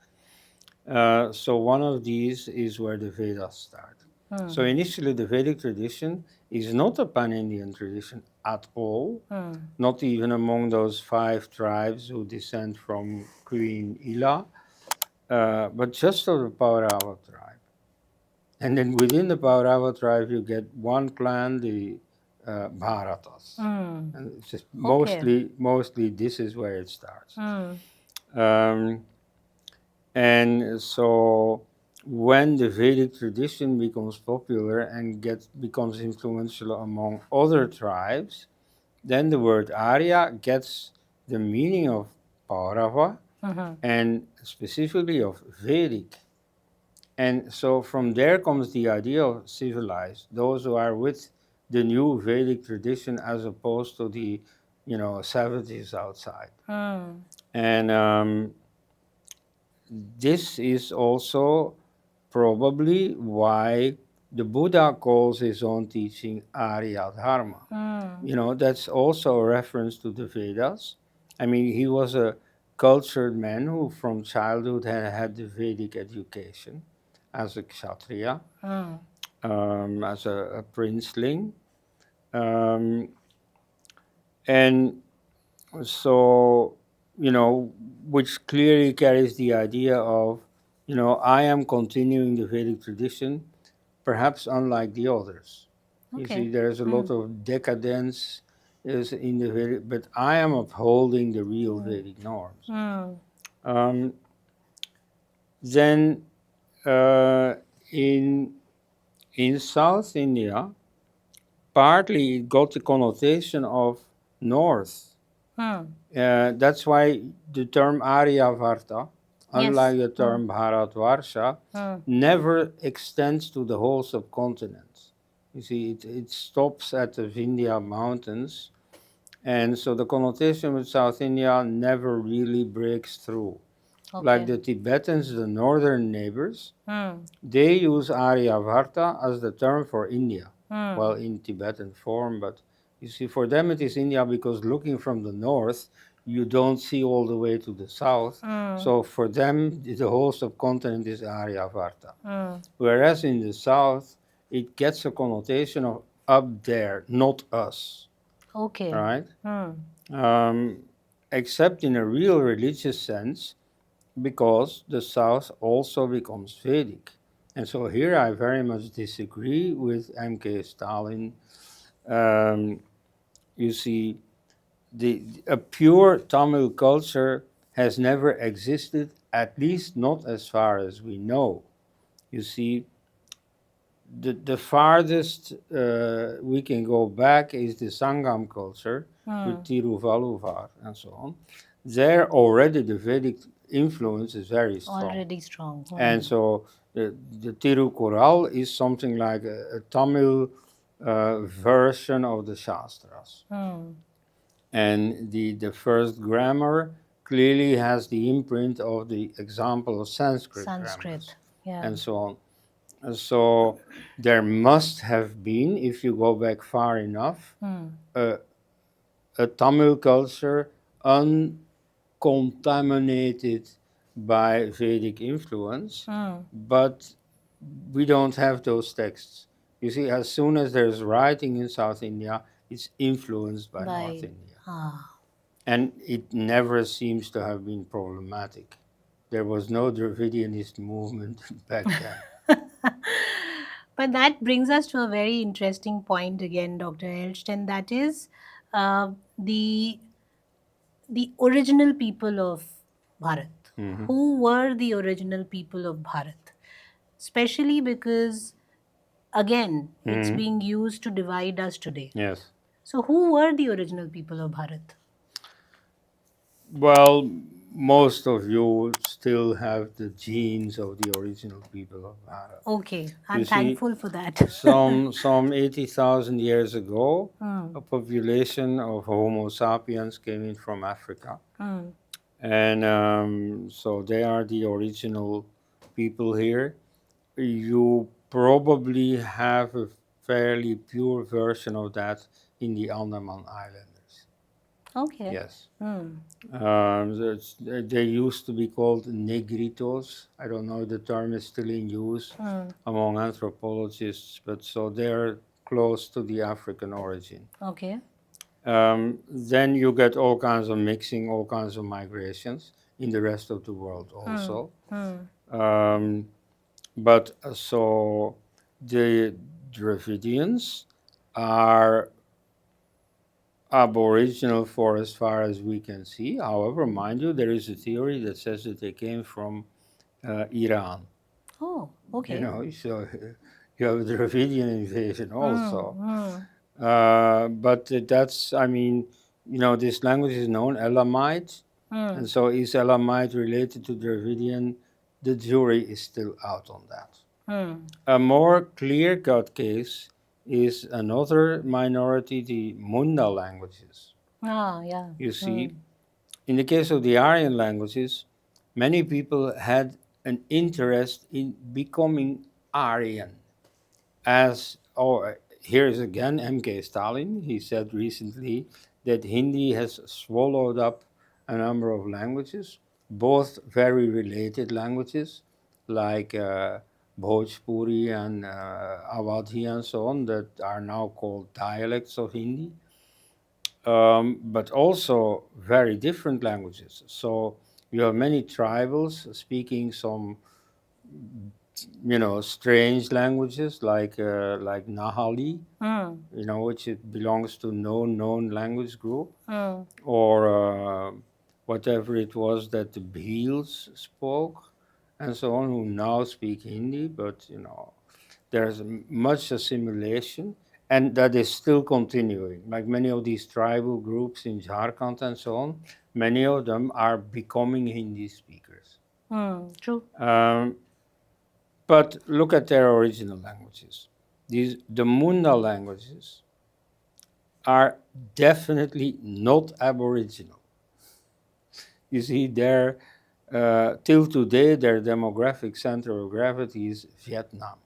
So one of these is where the Vedas start. So initially, the Vedic tradition is not a pan-Indian tradition at all, not even among those five tribes who descend from Queen Ila, but just of the Paurava tribe. And then within the Paurava tribe, you get one clan, the Bharatas. And it's just mostly this is where it starts. And so when the Vedic tradition becomes popular and becomes influential among other tribes, then the word Arya gets the meaning of Paurava and specifically of Vedic. And so from there comes the idea of civilized, those who are with the new Vedic tradition as opposed to the, savages outside. And this is also probably why the Buddha calls his own teaching Arya Dharma. That's also a reference to the Vedas. I mean, he was a cultured man who from childhood had the Vedic education as a Kshatriya, as a princeling. Um, and so, which clearly carries the idea of, I am continuing the Vedic tradition, perhaps unlike the others. You see, there's a lot of decadence is in the Vedic, but I am upholding the real Vedic norms. Then in South India, partly it got the connotation of north. That's why the term Aryavarta, unlike the term Bharatvarsha, never extends to the whole subcontinent. You see, it stops at the Vindhya mountains, and so the connotation with South India never really breaks through. Like the Tibetans, the northern neighbors, they use Aryavarta as the term for India. Well, in Tibetan form, but you see, for them it is India because looking from the north, you don't see all the way to the south. So for them, the whole subcontinent is Aryavarta. Whereas in the south, it gets a connotation of up there, not us. Right? Except in a real religious sense, because the South also becomes Vedic. And so here I very much disagree with M.K. Stalin. You see, a pure Tamil culture has never existed, at least not as far as we know. You see, the farthest we can go back is the Sangam culture with Tiruvalluvar and so on. There already the Vedic influence is very strong. Already strong. And so the Tirukural is something like a Tamil version of the Shastras. And the first grammar clearly has the imprint of the example of Sanskrit grammars, and so on. So there must have been, if you go back far enough, a, a Tamil culture uncontaminated by Vedic influence, but we don't have those texts. You see, as soon as there's writing in South India, it's influenced by North By India. ah. And it never seems to have been problematic. There was no Dravidianist movement back then. But that brings us to a very interesting point again, Dr. Elst, and that is uh, the the original people of Bharat. Mhm. Who were the original people of Bharat? Especially because, again, it's Mhm. being used to divide us today. Yes. So, who were the original people of Bharat? Well, most of you still have the genes of the original people of Arab. Okay, You I'm see, thankful for that. some 80,000 years ago, Hmm, a population of Homo sapiens came in from Africa, hmm, and so they are the original people here. You probably have a fairly pure version of that in the Andaman Islanders. okay. Yes. Hmm, They used to be called negritos. I don't know, the term is still in use hmm, among anthropologists, but so they're close to the African origin. okay. Then you get all kinds of mixing, all kinds of migrations in the rest of the world Hmm, also. hmm, Um, but so the Dravidians are aboriginal for as far as we can see. However, mind you, there is a theory that says that they came from Iran. Oh, You okay. know, so you have the Dravidian invasion Hmm, also. hmm, But that's, I mean, you know, this language is known Elamite, hmm, and so is Elamite related to Dravidian? The jury is still out on that. hmm. A more clear-cut case is another minority, the Munda languages. Ah, yeah. You Hmm. see, in the case of the Aryan languages, many people had an interest in becoming Aryan. As, oh, here is again MK Stalin. He said recently that Hindi has swallowed up a number of languages, both very related languages like Bhojpuri and Awadhi and so on, that are now called dialects of Hindi, but also very different languages. So you have many tribals speaking some, you know, strange languages like Nahali, Hmm. you know, which it belongs to no known language group, Hmm. or whatever it was that the Bhils spoke, and so on, who now speak Hindi, but you know, there's much assimilation, and that is still continuing. Like many of these tribal groups in Jharkhand and so on, many of them are becoming Hindi speakers. Hmm. True. Um, but look at their original languages. The Munda languages are definitely not Aboriginal. You see, till today, their demographic center of gravity is Vietnam.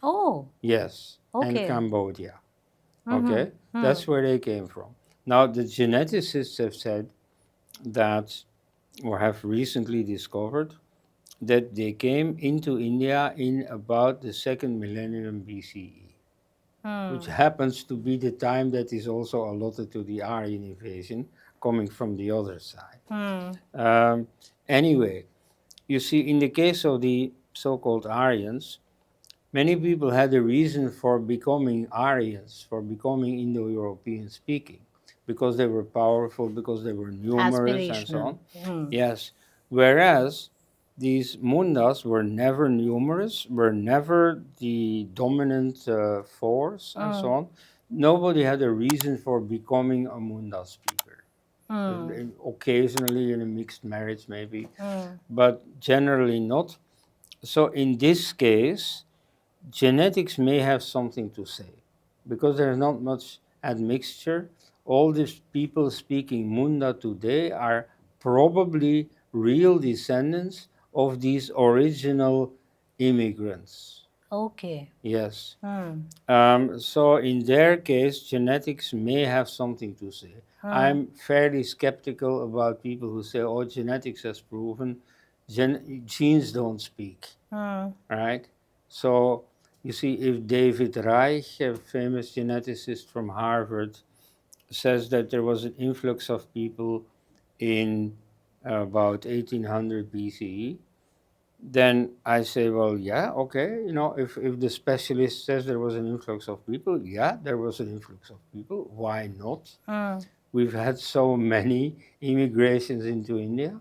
Oh, Yes, and okay. Cambodia. Mm-hmm. Okay, Hmm. that's where they came from. Now, the geneticists have said that, or have recently discovered, that they came into India in about the second millennium BCE, which Hmm. happens to be the time that is also allotted to the Aryan invasion coming from the other side. Hmm. Um, anyway, you see, in the case of the so called Aryans, many people had a reason for becoming Aryans, for becoming Indo European speaking, because they were powerful, because they were numerous, and so Aspirational. on. Hmm. Yes, whereas these Mundas were never numerous, were never the dominant force, and so Hmm. on. Nobody had a reason for becoming a Munda speaker. Hmm. Occasionally in a mixed marriage, maybe, Hmm. but generally not. So, in this case, genetics may have something to say because there's not much admixture. All these people speaking Munda today are probably real descendants of these original immigrants. Okay. Yes. Hmm. So in their case, genetics may have something to say. I'm fairly skeptical about people who say, "Oh, genetics has proven genes don't speak." Hmm. Right? So you see, if David Reich, a famous geneticist from Harvard, says that there was an influx of people in about 1800 BCE, then I say, well, yeah, okay, if the specialist says there was an influx of people, yeah, there was an influx of people. Why not? Hmm. We've had so many immigrations into India.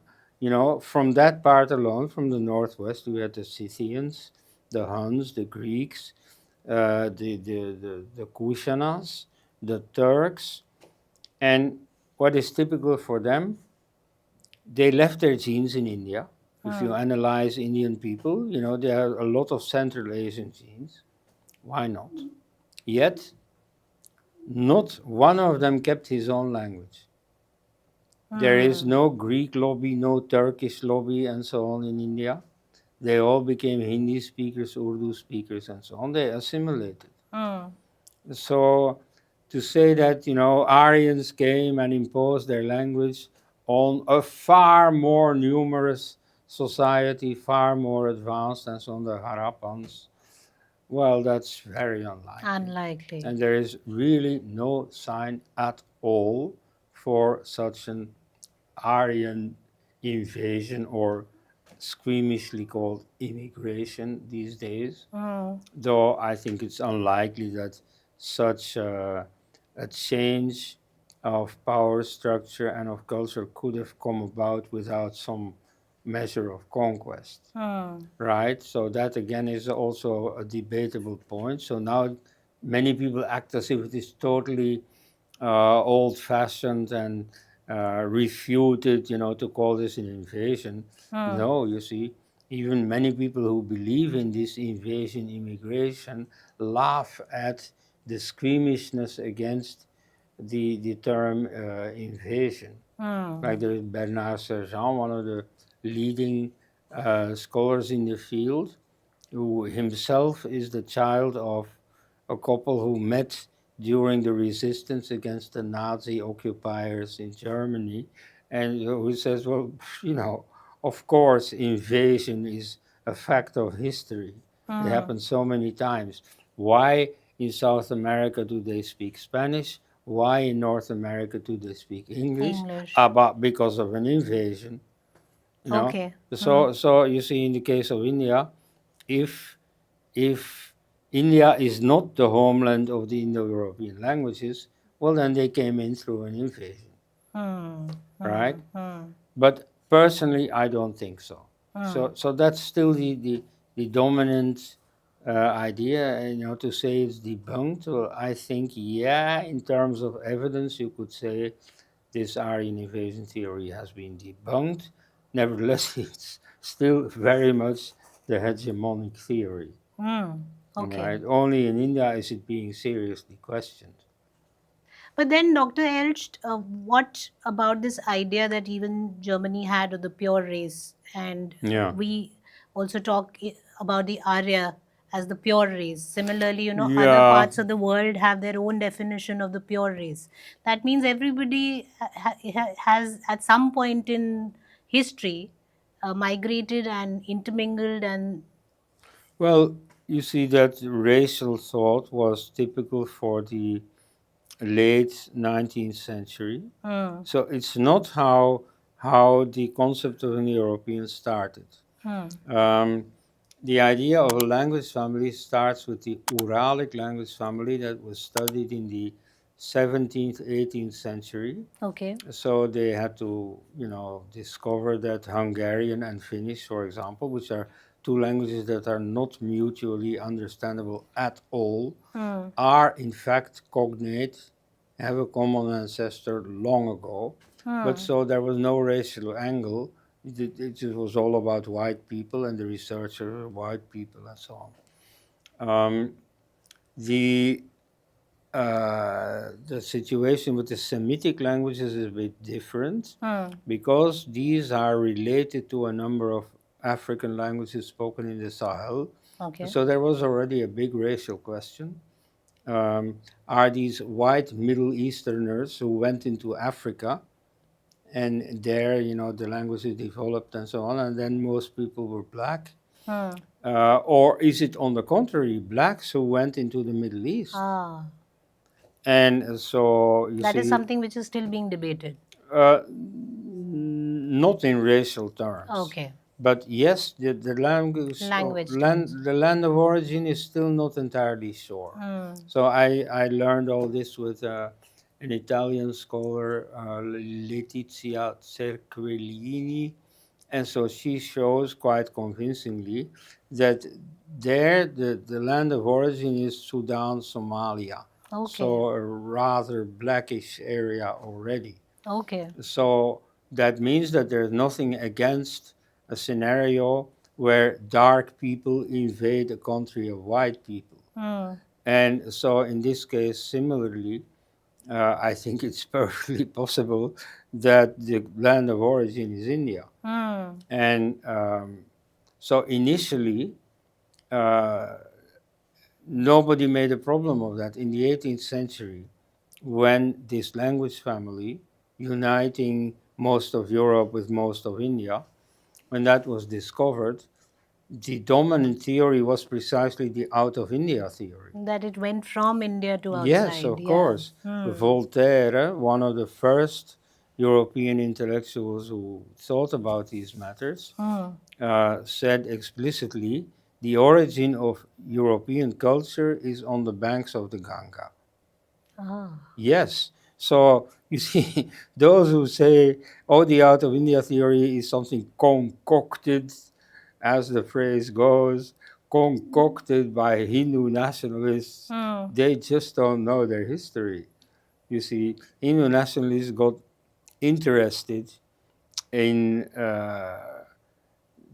From that part alone, from the northwest, we had the Scythians, the Huns, the Greeks, the Kushanas, the Turks, and what is typical for them, they left their genes in India. If you analyze Indian people, there are a lot of Central Asian genes. Why not? Yet, not one of them kept his own language. There is no Greek lobby, no Turkish lobby, and so on in India. They all became Hindi speakers, Urdu speakers, and so on. They assimilated. Hmm. So to say that, Aryans came and imposed their language on a far more numerous society, far more advanced, and so on, the Harappans, well, that's very unlikely. Unlikely. And there is really no sign at all for such an Aryan invasion, or squeamishly called immigration these days, Hmm. though I think it's unlikely that such a change of power structure and of culture could have come about without some measure of conquest. Hmm. Right? So that again is also a debatable point. So now many people act as if it is totally old-fashioned and refuted, to call this an invasion. Hmm. No, you see, even many people who believe in this invasion, immigration, laugh at the squeamishness against the term invasion. Like there is Bernard Sergent, one of the leading scholars in the field, who himself is the child of a couple who met during the resistance against the Nazi occupiers in Germany, and who says, well, of course, invasion is a fact of history. It Hmm. happened so many times. Why in South America do they speak Spanish? Why in North America do they speak English? English. Because of an invasion. You know, Okay. Hmm. so you see, in the case of India, if if India is not the homeland of the Indo-European languages, well, then they came in through an invasion, Hmm. right? Hmm. Hmm. But personally, I don't think so. Hmm. So that's still the dominant idea. To say it's debunked. Well, I think, yeah, in terms of evidence, you could say this Aryan invasion theory has been debunked. Nevertheless, it's still very much the hegemonic theory. Hmm. Okay. Right? Only in India is it being seriously questioned. But then, Dr. Elst, what about this idea that even Germany had of the pure race? And Yeah. we also talk about the Arya as the pure race. Similarly, other Yeah. parts of the world have their own definition of the pure race. That means everybody has, at some point in history, migrated and intermingled and. Well, you see that racial thought was typical for the late 19th century. Hmm. So it's not how the concept of an European started. Hmm. Um, the idea of a language family starts with the Uralic language family that was studied in the 17th, 18th century. Okay. So they had to, discover that Hungarian and Finnish, for example, which are two languages that are not mutually understandable at all, Hmm. are in fact cognate, have a common ancestor long ago. But Hmm. so there was no racial angle. It was all about white people, and the researchers were white people, and so on. The the situation with the Semitic languages is a bit different, Hmm. because these are related to a number of African languages spoken in the Sahel, Okay. So there was already a big racial question. Are these white Middle Easterners who went into Africa and there, the language is developed and so on, and then most people were black? Hmm. Or is it on the contrary, blacks who went into the Middle East? Ah, And so you that is see, something which is still being debated. not in racial terms, Okay. but yes, the Language terms. the land of origin is still not entirely sure. Hmm. So I learned all this with an Italian scholar, Letizia Cerquellini, and so she shows quite convincingly that there the land of origin is Sudan, Somalia. Okay. So a rather blackish area already. Okay. So that means that there's nothing against a scenario where dark people invade a country of white people. Hmm. And so in this case, similarly, I think it's perfectly possible that the land of origin is India. Hmm. And so initially, uh, nobody made a problem of that. In the 18th century, when this language family, uniting most of Europe with most of India, when that was discovered, the dominant theory was precisely the out of India theory. That it went from India to Yes, outside. of Yeah. course. Hmm. Voltaire, one of the first European intellectuals who thought about these matters, Hmm. said explicitly the origin of European culture is on the banks of the Ganga. Ah. Yes. So you see, those who say, oh, the out of India theory is something concocted, as the phrase goes, concocted by Hindu nationalists, Hmm. they just don't know their history. You see, Hindu nationalists got interested in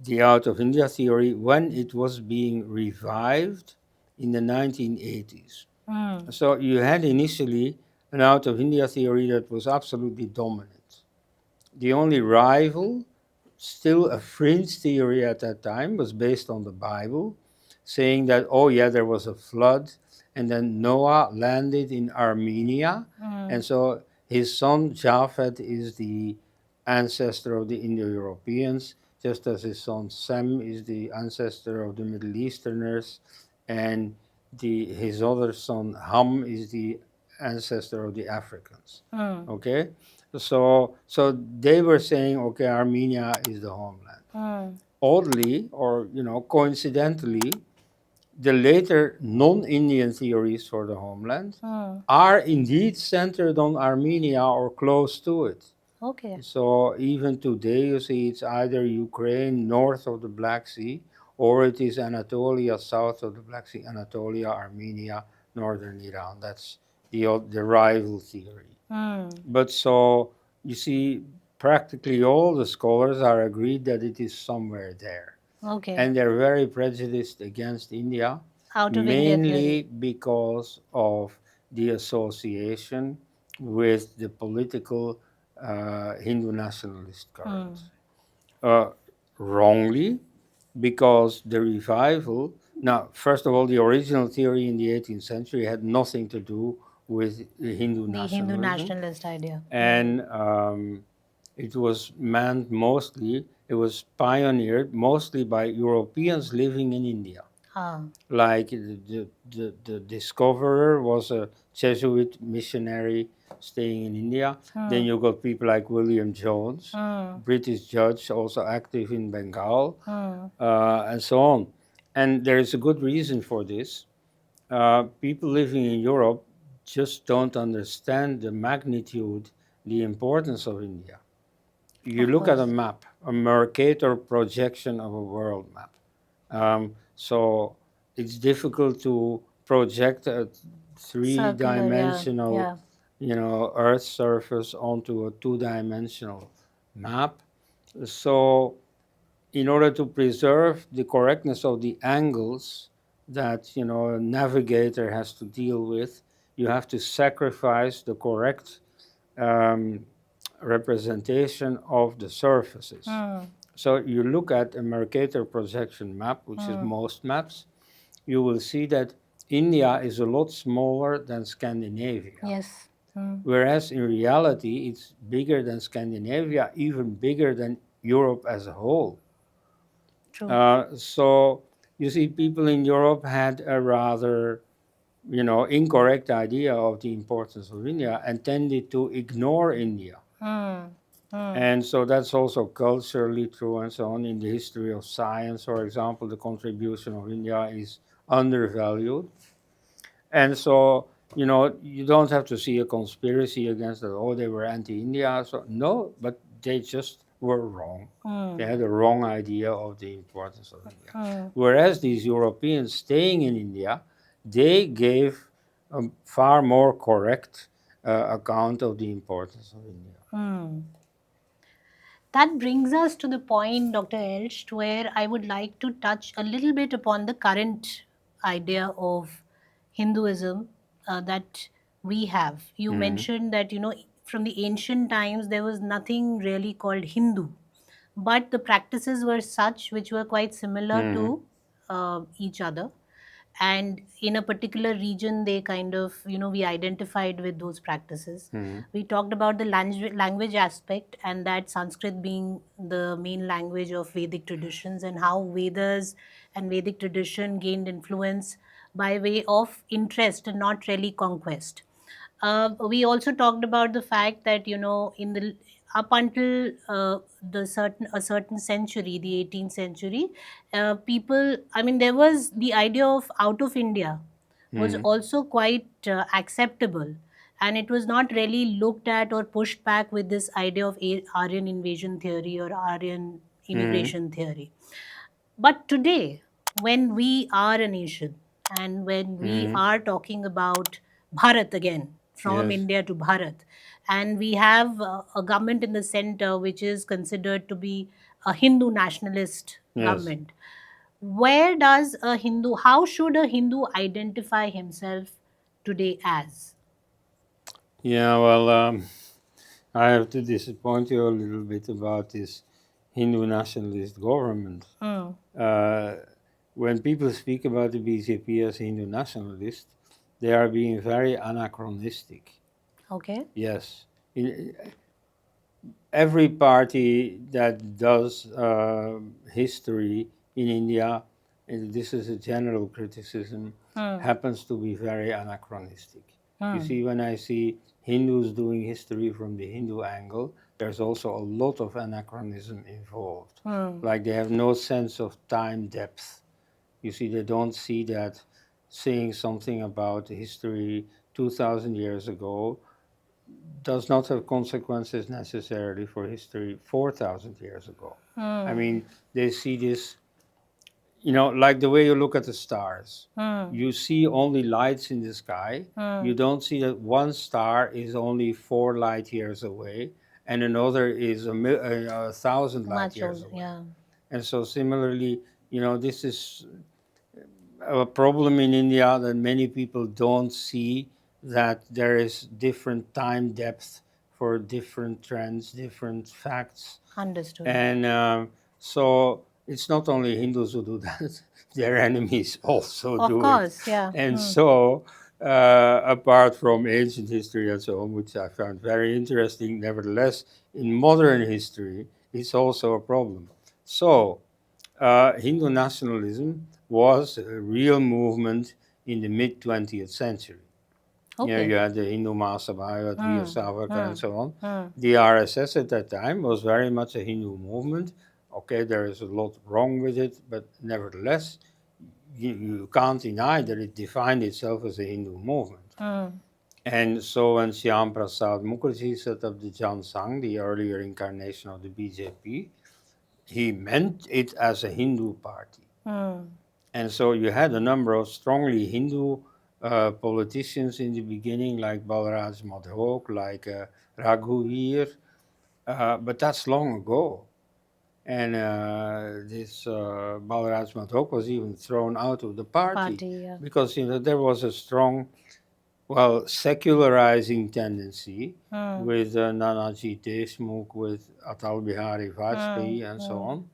the out of India theory when it was being revived in the 1980s. Hmm. So you had initially an out of India theory that was absolutely dominant. The only rival, still a fringe theory at that time, was based on the Bible, saying that, oh yeah, there was a flood, and then Noah landed in Armenia, Hmm. and so his son Japhet is the ancestor of the Indo-Europeans, just as his son Sem is the ancestor of the Middle Easterners, and his other son Ham is the ancestor of the Africans. Hmm. Okay, so they were saying, okay, Armenia is the homeland. Hmm. Oddly, or coincidentally, the later non-Indian theories for the homeland Hmm. are indeed centered on Armenia or close to it. Okay. So even today, you see, it's either Ukraine north of the Black Sea, or it is Anatolia south of the Black Sea, Anatolia, Armenia, northern Iran. That's the rival theory. Hmm. But so you see, practically all the scholars are agreed that it is somewhere there. Okay. And they're very prejudiced against India, Out of India mainly theory. because of the association with the political Hindu nationalist current. Uh, Wrongly, because the revival, now, first of all, the original theory in the 18th century had nothing to do with the Hindu The Hindu nationalism. nationalist idea. And it was meant mostly, it was pioneered mostly by Europeans living in India. Ah. Like the discoverer was a Jesuit missionary staying in India. Then you got people like William Jones, Hmm. British judge, also active in Bengal, Hmm. and so on. And there is a good reason for this. People living in Europe just don't understand the magnitude, the importance of India. You Of look at a course. map, a Mercator projection of a world map. So it's difficult to project a Circular. Yeah. three-dimensional, Yeah. Earth surface onto a two-dimensional map. So in order to preserve the correctness of the angles that a navigator has to deal with, you have to sacrifice the correct um, representation of the surfaces. Hmm. So you look at a Mercator projection map, which is most maps, you will see that India is a lot smaller than Scandinavia. Yes. Whereas in reality, it's bigger than Scandinavia, even bigger than Europe as a whole. True. So you see, people in Europe had a rather, incorrect idea of the importance of India and tended to ignore India. Mm. Mm. And so that's also culturally true and so on. In the history of science, for example, the contribution of India is undervalued. And so, you don't have to see a conspiracy against that. Oh, they were anti-India. So no, but they just were wrong. They Mm. had a wrong idea of the importance of India. Mm. Whereas these Europeans staying in India, they gave a far more correct account of the importance of India. Mm. That brings us to the point, Dr. Elst, where I would like to touch a little bit upon the current idea of Hinduism that we have. You Mhm. mentioned that, from the ancient times, there was nothing really called Hindu, but the practices were such which were quite similar Mhm. to each other. And in a particular region, they kind of, we identified with those practices. Mhm. We talked about the language aspect, and that Sanskrit being the main language of Vedic traditions, and how Vedas and Vedic tradition gained influence by way of interest and not really conquest. We also talked about the fact that, in the up until the certain century, the 18th century, people, I mean, there was the idea of out of India was Mhm. also quite acceptable, and it was not really looked at or pushed back with this idea of Aryan invasion theory or Aryan Mhm. immigration theory. But today, when we are a nation and when we Mhm. are talking about Bharat again, from Yes. India to Bharat, and we have a government in the center which is considered to be a Hindu nationalist Yes. government, where does a Hindu, how should a Hindu identify himself today as? Yeah. Well, I have to disappoint you a little bit about this Hindu nationalist government. Mm, Uh, when people speak about the BJP as Hindu nationalist, they are being very anachronistic. okay. Yes. In, every party that does history in India, and this is a general criticism, Mm, happens to be very anachronistic. You mm, see, when I see Hindus doing history from the Hindu angle, there's also a lot of anachronism involved. mm. Like they have no sense of time depth. You see, they don't see that saying something about history 2000 years ago does not have consequences necessarily for history 4,000 years ago. I Mm, mean, they see this, like the way you look at the stars. mm, You see only lights in the sky. You mm. don't see that one star is only 4 light years away and another is a thousand light Much years older, away. yeah. And so, similarly, this is a problem in India that many people don't see that there is different time depth for different trends, different facts, Understood. and so it's not only Hindus who do that; their enemies also Of do it. course, yeah. And Mm. so, apart from ancient history and so on, which I found very interesting, nevertheless, in modern history, it's also a problem. So Hindu nationalism was a real movement in the mid 20th century. You Okay. had the Hindu Mahasabha, you had Veer Mm, Savarkar, and mm, so on. mm. The RSS at that time was very much a Hindu movement. Okay, there is a lot wrong with it, but nevertheless, you can't deny that it defined itself as a Hindu movement. Mm, And so when Shyam Prasad Mukherjee set up the Jan Sangh, the earlier incarnation of the BJP, he meant it as a Hindu party. mm, And so you had a number of strongly Hindu politicians in the beginning, like Balraj Madhok, like Raghuveer, but that's long ago. And this Balraj Madhok was even thrown out of the party party, yeah. because there was a strong, well, secularizing tendency Mm, with Nanaji Deshmukh, with Atal Bihari mm, Vajpayee, and so mm, on,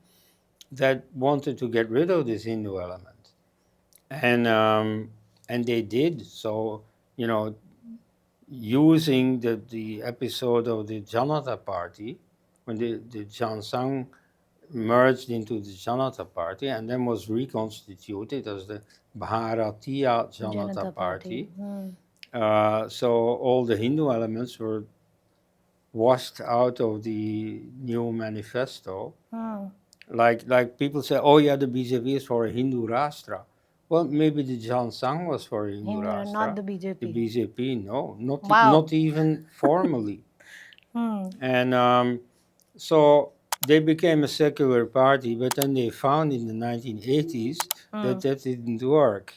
that wanted to get rid of this Hindu element. and they did so. You know, using the episode of the Janata Party, when the Jansang merged into the Janata Party and then was reconstituted as the Bharatiya Janata Janata Party. Hmm. So all the Hindu elements were washed out of the new manifesto. Hmm. Like people say, oh yeah, the BJP is for a Hindu Rashtra. Well, maybe the Jansang was for a Hindu Hindu, not Rashtra. the The BJP. BJP, no, Wow. not even formally. Hmm. And so they became a secular party, but then they found in the 1980s that that didn't work.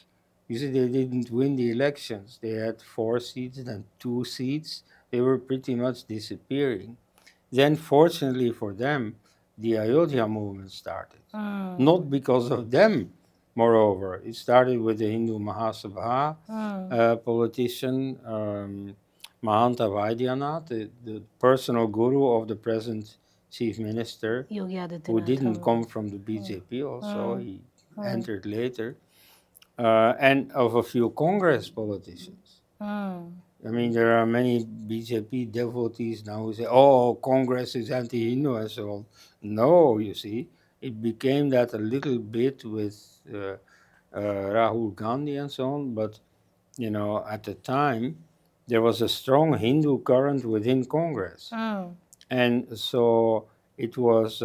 You see, they didn't win the elections. They had 4 seats and 2 seats. They were pretty much disappearing. Then, fortunately for them, the Ayodhya movement started. Not because of them, moreover. It started with the Hindu Mahasabha politician, Mahanta Vaidyanath, the personal guru of the present chief minister, Yogi who Adityanath. didn't come from the BJP also, he entered later, and of a few Congress politicians. I mean, there are many BJP devotees now who say, oh, Congress is anti-Hindu and so on. No, you see, it became that a little bit with Rahul Gandhi and so on, but, you know, at the time, there was a strong Hindu current within Congress. And so it was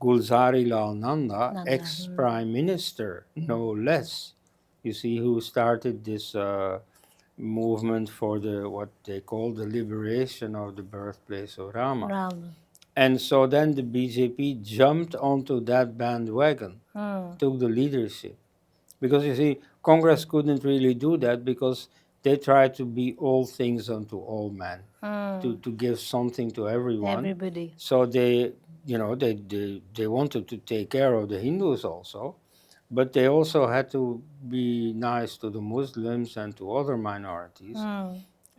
Gulzari Lal Nanda, ex-prime minister, no less, you see, who started this movement for the what they call the liberation of the birthplace of Rama. Rama. And so then the BJP jumped onto that bandwagon, took the leadership. Because you see, Congress couldn't really do that because they tried to be all things unto all men, to give something to everyone. Everybody. So they, you know, they wanted to take care of the Hindus also, but they also had to be nice to the Muslims and to other minorities.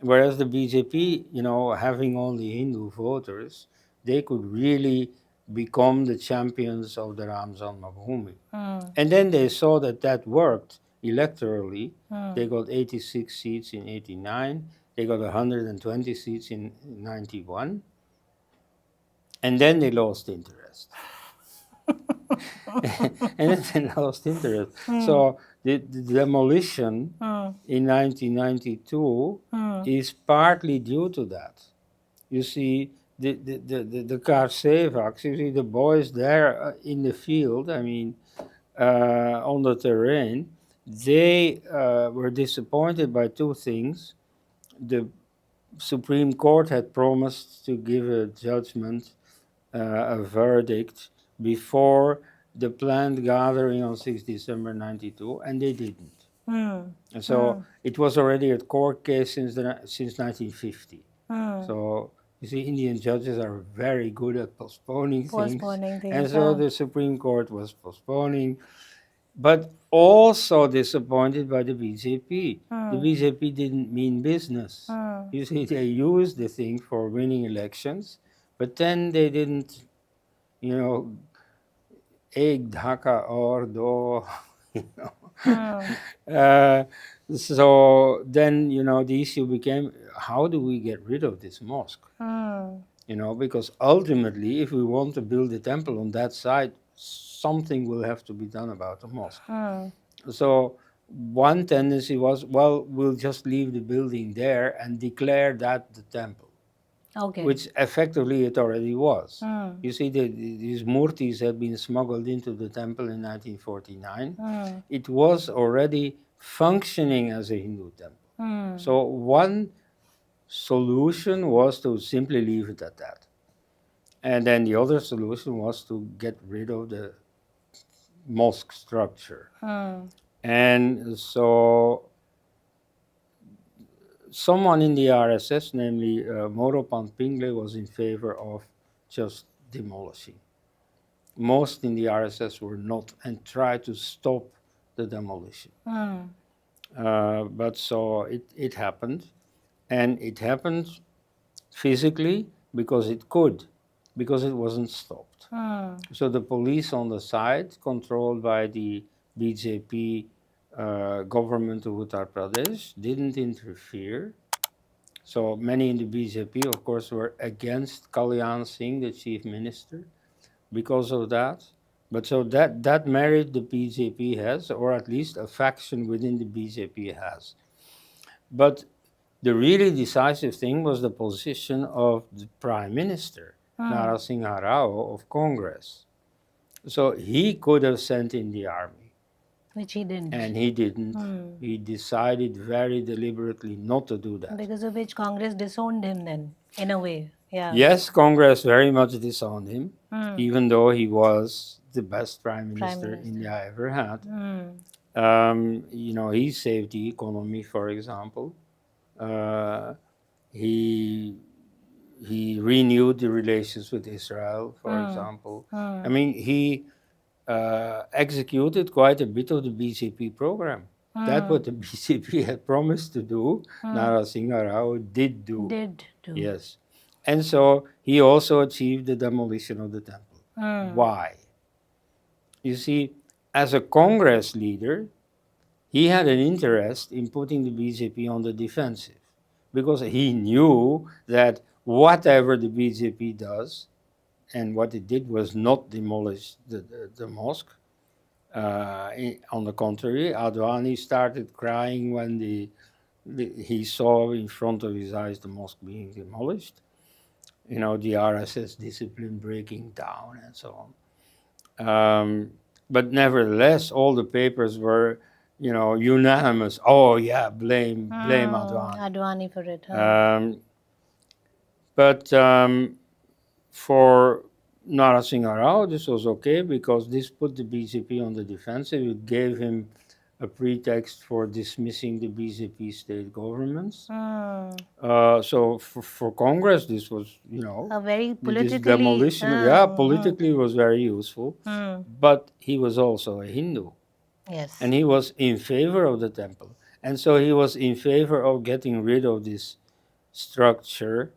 Whereas the BJP, you know, having only Hindu voters, they could really become the champions of the Ram Janmabhoomi. And then they saw that that worked electorally. They got 86 seats in 89. They got 120 seats in 91. And then they lost interest. And then they lost interest. So the demolition in 1992 is partly due to that. You see, the Karsevaks, you see the boys there in the field, I mean, on the terrain, they were disappointed by 2 things. The Supreme Court had promised to give a judgment, a verdict, before the planned gathering on 6 December 92, and they didn't. And so it was already a court case since 1950. So you see, Indian judges are very good at postponing things. And so the Supreme Court was postponing, but also disappointed by the BJP. The BJP didn't mean business. You see, they used the thing for winning elections, but then they didn't, you know, ek dhaka or do, you know. So then, you know, the issue became, how do we get rid of this mosque? You know, because ultimately, if we want to build a temple on that side, something will have to be done about the mosque. So one tendency was, well, we'll just leave the building there and declare that the temple. Okay. Which effectively it already was. You see, these murtis had been smuggled into the temple in 1949. It was already functioning as a Hindu temple. So one solution was to simply leave it at that. And then the other solution was to get rid of the mosque structure. And so someone in the RSS, namely Mauropan Pingle, was in favor of just demolishing. Most in the RSS were not and tried to stop the demolition. But so it happened, and it happened physically because it could, because it wasn't stopped. So the police on the side, controlled by the BJP government of Uttar Pradesh didn't interfere. So many in the BJP, of course, were against Kalyan Singh, the chief minister, because of that. But so that merit the BJP has, or at least a faction within the BJP has. But the really decisive thing was the position of the prime minister, Narasimha Rao of Congress. So he could have sent in the army, Which he didn't. and he didn't. He decided very deliberately not to do that. Because of which Congress disowned him then, in a way. Yeah. Yes, Congress very much disowned him, even though he was the best prime minister India ever had. He saved the economy, for example. He renewed the relations with Israel, for example. I mean, he executed quite a bit of the BJP program. That's what the BJP had promised to do. Narasimha Rao did do. Yes. And so he also achieved the demolition of the temple. Why? You see, as a Congress leader, he had an interest in putting the BJP on the defensive because he knew that whatever the BJP does, and what it did was not demolish the mosque. On the contrary, Advani started crying when he saw in front of his eyes the mosque being demolished. The RSS discipline breaking down and so on. But nevertheless, all the papers were, unanimous. Oh yeah, blame Advani. Advani for it. But for Narasimha Rao, this was okay because this put the BJP on the defensive. It gave him a pretext for dismissing the BJP state governments. So for Congress, this was, a very this politically demolition. Politically was very useful. But he was also a Hindu. Yes. And he was in favor of the temple. And so he was in favor of getting rid of this structure.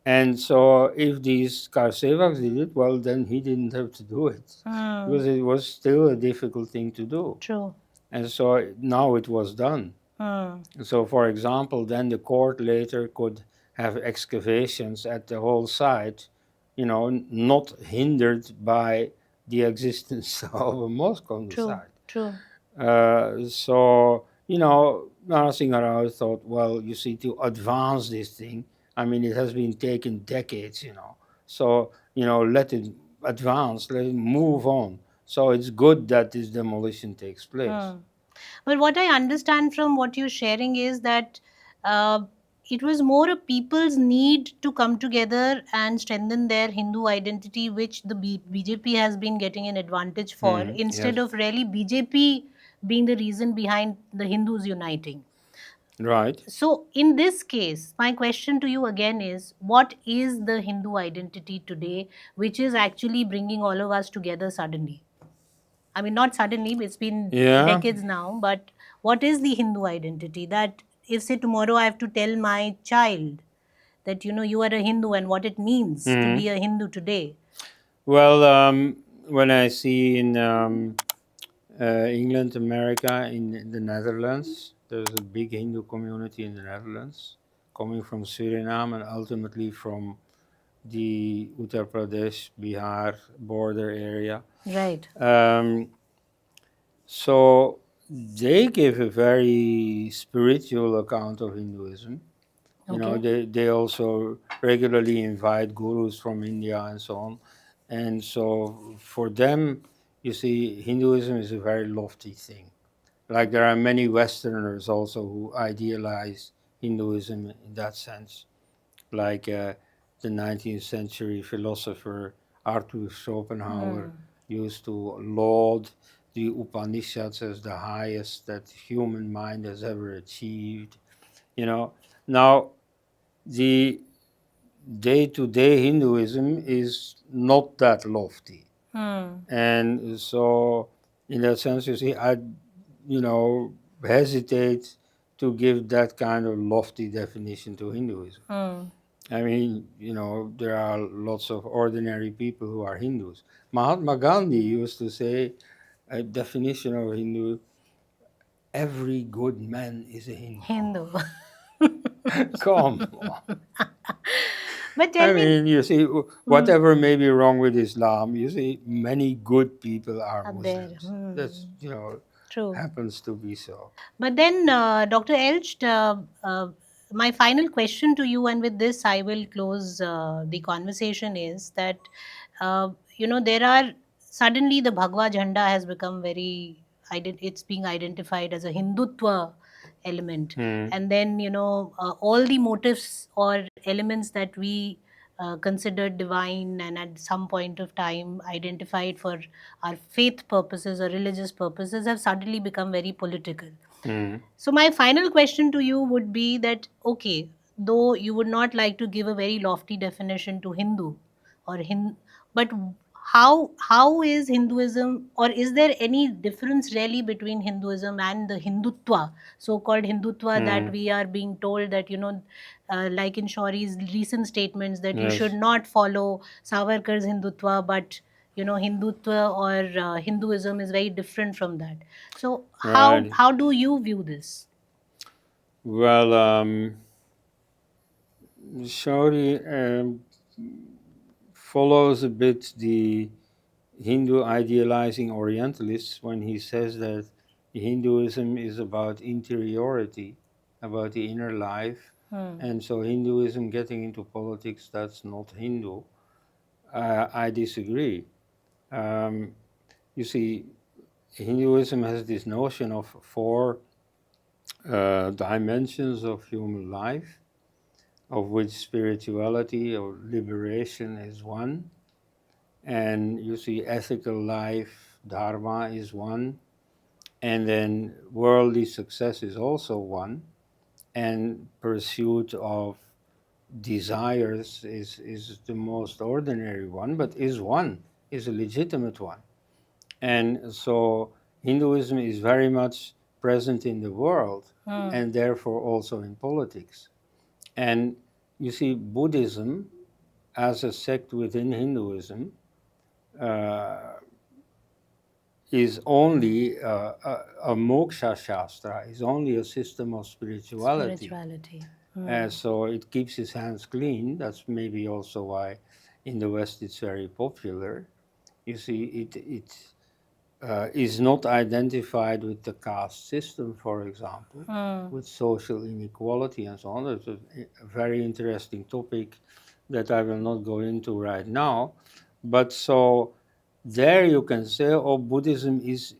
And so if these Karsevaks did it, well, then he didn't have to do it. Because it was still a difficult thing to do. True. And so now it was done. So, for example, then the court later could have excavations at the whole site, not hindered by the existence of a mosque on the site. True. So, Narasimha Rao thought, well, you see, to advance this thing, I mean, it has been taking decades, So, let it advance, let it move on. So it's good that this demolition takes place. But what I understand from what you're sharing is that it was more a people's need to come together and strengthen their Hindu identity, which the BJP has been getting an advantage for, instead of really BJP being the reason behind the Hindus uniting. Right. So, in this case, my question to you again is, what is the Hindu identity today, which is actually bringing all of us together suddenly? I mean, not suddenly, it's been decades now, but what is the Hindu identity? That if, say, tomorrow I have to tell my child that, you are a Hindu and what it means to be a Hindu today. Well, when I see in England, America, in the Netherlands, there's a big Hindu community in the Netherlands, coming from Suriname and ultimately from the Uttar Pradesh, Bihar border area. Right. So they give a very spiritual account of Hinduism. They also regularly invite gurus from India and so on. And so for them, you see, Hinduism is a very lofty thing. Like there are many Westerners also who idealize Hinduism in that sense. Like the 19th century philosopher Arthur Schopenhauer used to laud the Upanishads as the highest that human mind has ever achieved. Now the day-to-day Hinduism is not that lofty. And so in that sense, you see, I hesitate to give that kind of lofty definition to Hinduism. I mean, there are lots of ordinary people who are Hindus. Mahatma Gandhi used to say a definition of Hindu every good man is a Hindu. Hindu. Come on. But I tell me, mean, you see, whatever may be wrong with Islam, you see, many good people are up there. Muslims. That's, True. happens to be so. But then, Dr. Elst, my final question to you, and with this I will close the conversation, is that, there are suddenly the Bhagwa Jhanda has become very, it's being identified as a Hindutva element. Hmm. And then, all the motifs or elements that we considered divine and at some point of time identified for our faith purposes or religious purposes have suddenly become very political. Hmm. So my final question to you would be that, okay, though you would not like to give a very lofty definition to Hindu or but how is Hinduism, or is there any difference really between Hinduism and the Hindutva, so-called Hindutva, that Hmm. we are being told that, like in Shori's recent statements, that you should Yes. not follow Savarkar's Hindutva, but Hindutva or Hinduism is very different from that. So Right. how do you view this? Well, Shauri follows a bit the Hindu idealizing Orientalists when he says that Hinduism is about interiority, about the inner life, Hmm. and so Hinduism getting into politics, that's not Hindu. I disagree. Um, you see, Hinduism has this notion of four dimensions of human life, of which spirituality or liberation is one. And you see, ethical life, dharma is one. And then worldly success is also one. And pursuit of desires is the most ordinary one, but is one, is a legitimate one. And so Hinduism is very much present in the world Hmm. and therefore also in politics. And you see, Buddhism as a sect within Hinduism uh, is only a moksha shastra, is only a system of spirituality. Spirituality. Hmm. So it keeps his hands clean. That's maybe also why in the West it's very popular. You see, it is not identified with the caste system, for example, Hmm. with social inequality and so on. It's a very interesting topic that I will not go into right now. But so there you can say, oh, Buddhism is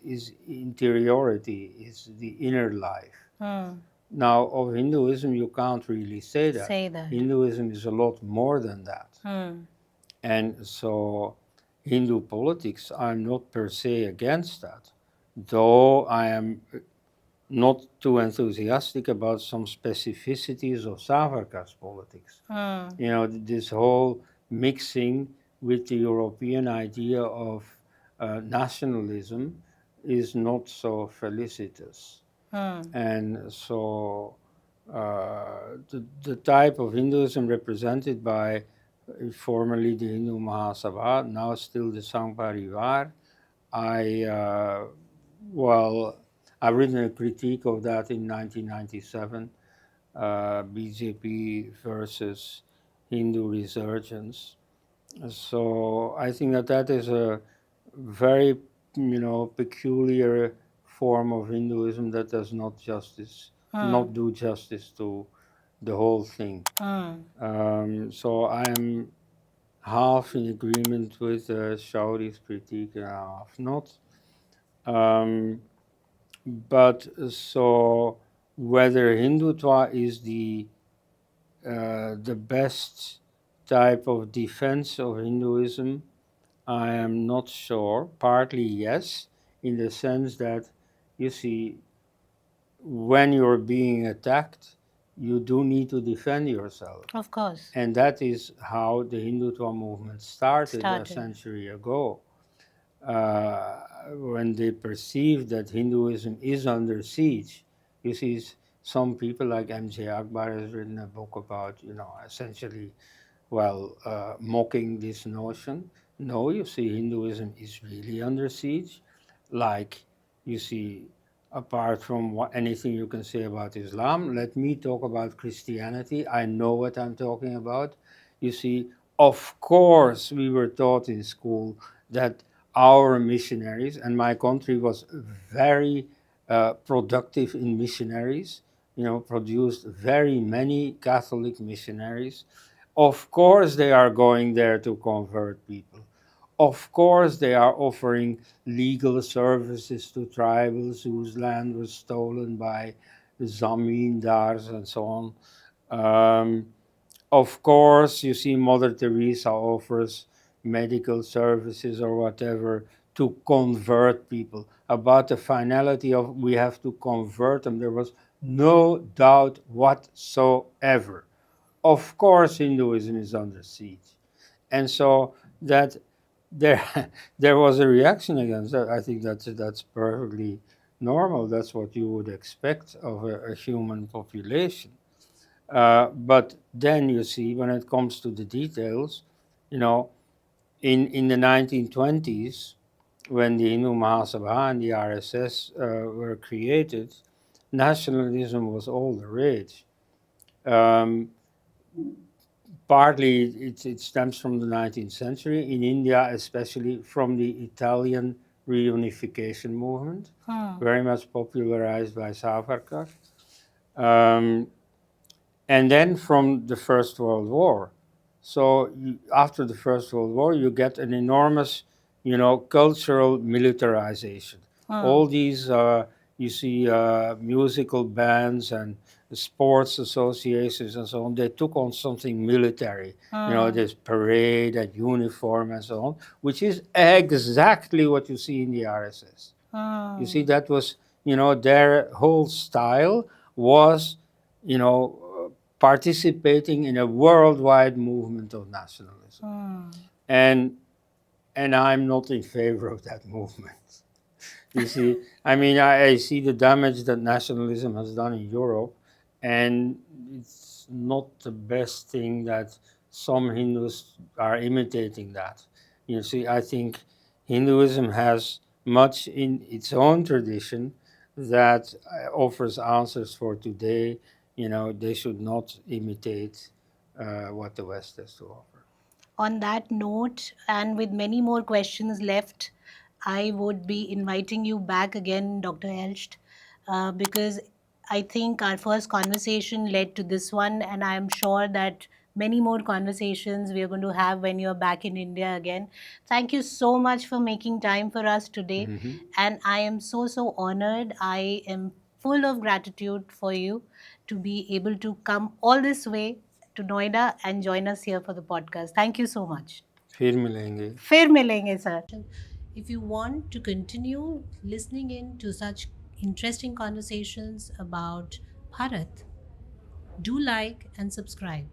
interiority, is the inner life. Hmm. Now, of Hinduism, you can't really say that. Say that. Hinduism is a lot more than that. Hmm. And so, Hindu politics, I'm not per se against that, though I am not too enthusiastic about some specificities of Savarkar's politics. Hmm. This whole mixing with the European idea of nationalism is not so felicitous. Hmm. And so the type of Hinduism represented by formerly the Hindu Mahasabha, now still the Sangh Parivar, I, well, I've written a critique of that in 1997, BJP versus Hindu resurgence. So I think that is a very, peculiar form of Hinduism that does Hmm. not do justice to the whole thing. Hmm. So I am half in agreement with Shauri's critique and half not. Um, but so whether Hindutva is the best type of defense of Hinduism, I am not sure. Partly yes, in the sense that you see, when you're being attacked, you do need to defend yourself. Of course. And that is how the Hindutva movement started a Started. century ago. When they perceived that Hinduism is under siege. You see, some people like M.J. Akbar has written a book about, essentially, mocking this notion. No, you see, Hinduism is really under siege. Like, you see, apart from anything you can say about Islam. Let me talk about Christianity. I know what I'm talking about. You see, of course, we were taught in school that our missionaries, and my country was very productive in missionaries, produced very many Catholic missionaries. Of course, they are going there to convert people. Of course, they are offering legal services to tribals whose land was stolen by zamindars and so on. Um, of course, you see, Mother Teresa offers medical services or whatever to convert people. About the finality of we have to convert them, there was no doubt whatsoever. Of course, Hinduism is under siege. And so that there there was a reaction against that. I think that's perfectly normal. That's what you would expect of a human population. But then you see, when it comes to the details, you know, in the 1920s, when the Hindu Mahasabha and the RSS were created, nationalism was all the rage. Um, Partly it stems from the 19th century, in India especially from the Italian reunification movement, very much popularized by Savarkar. Um, and then from the First World War. So after the First World War, you get an enormous, cultural militarization. All these, you see, musical bands and sports associations and so on. They took on something military. This parade and uniform and so on, which is exactly what you see in the RSS. You see, that was, their whole style was, you know, participating in a worldwide movement of nationalism. And and I'm not in favor of that movement. You see, I mean, I see the damage that nationalism has done in Europe, and it's not the best thing that some Hindus are imitating that. You see, I think Hinduism has much in its own tradition that offers answers for today. They should not imitate what the West has to offer. On that note, and with many more questions left, I would be inviting you back again, Dr. Elst, because I think our first conversation led to this one, and I'm sure that many more conversations we are going to have when you're back in India again. Thank you so much for making time for us today. Mhm. And I am so, so honored. I am full of gratitude for you to be able to come all this way to Noida and join us here for the podcast. Thank you so much. फिर मिलेंगे. फिर मिलेंगे sir. If you want to continue listening in to such interesting conversations about Bharat, do like and subscribe.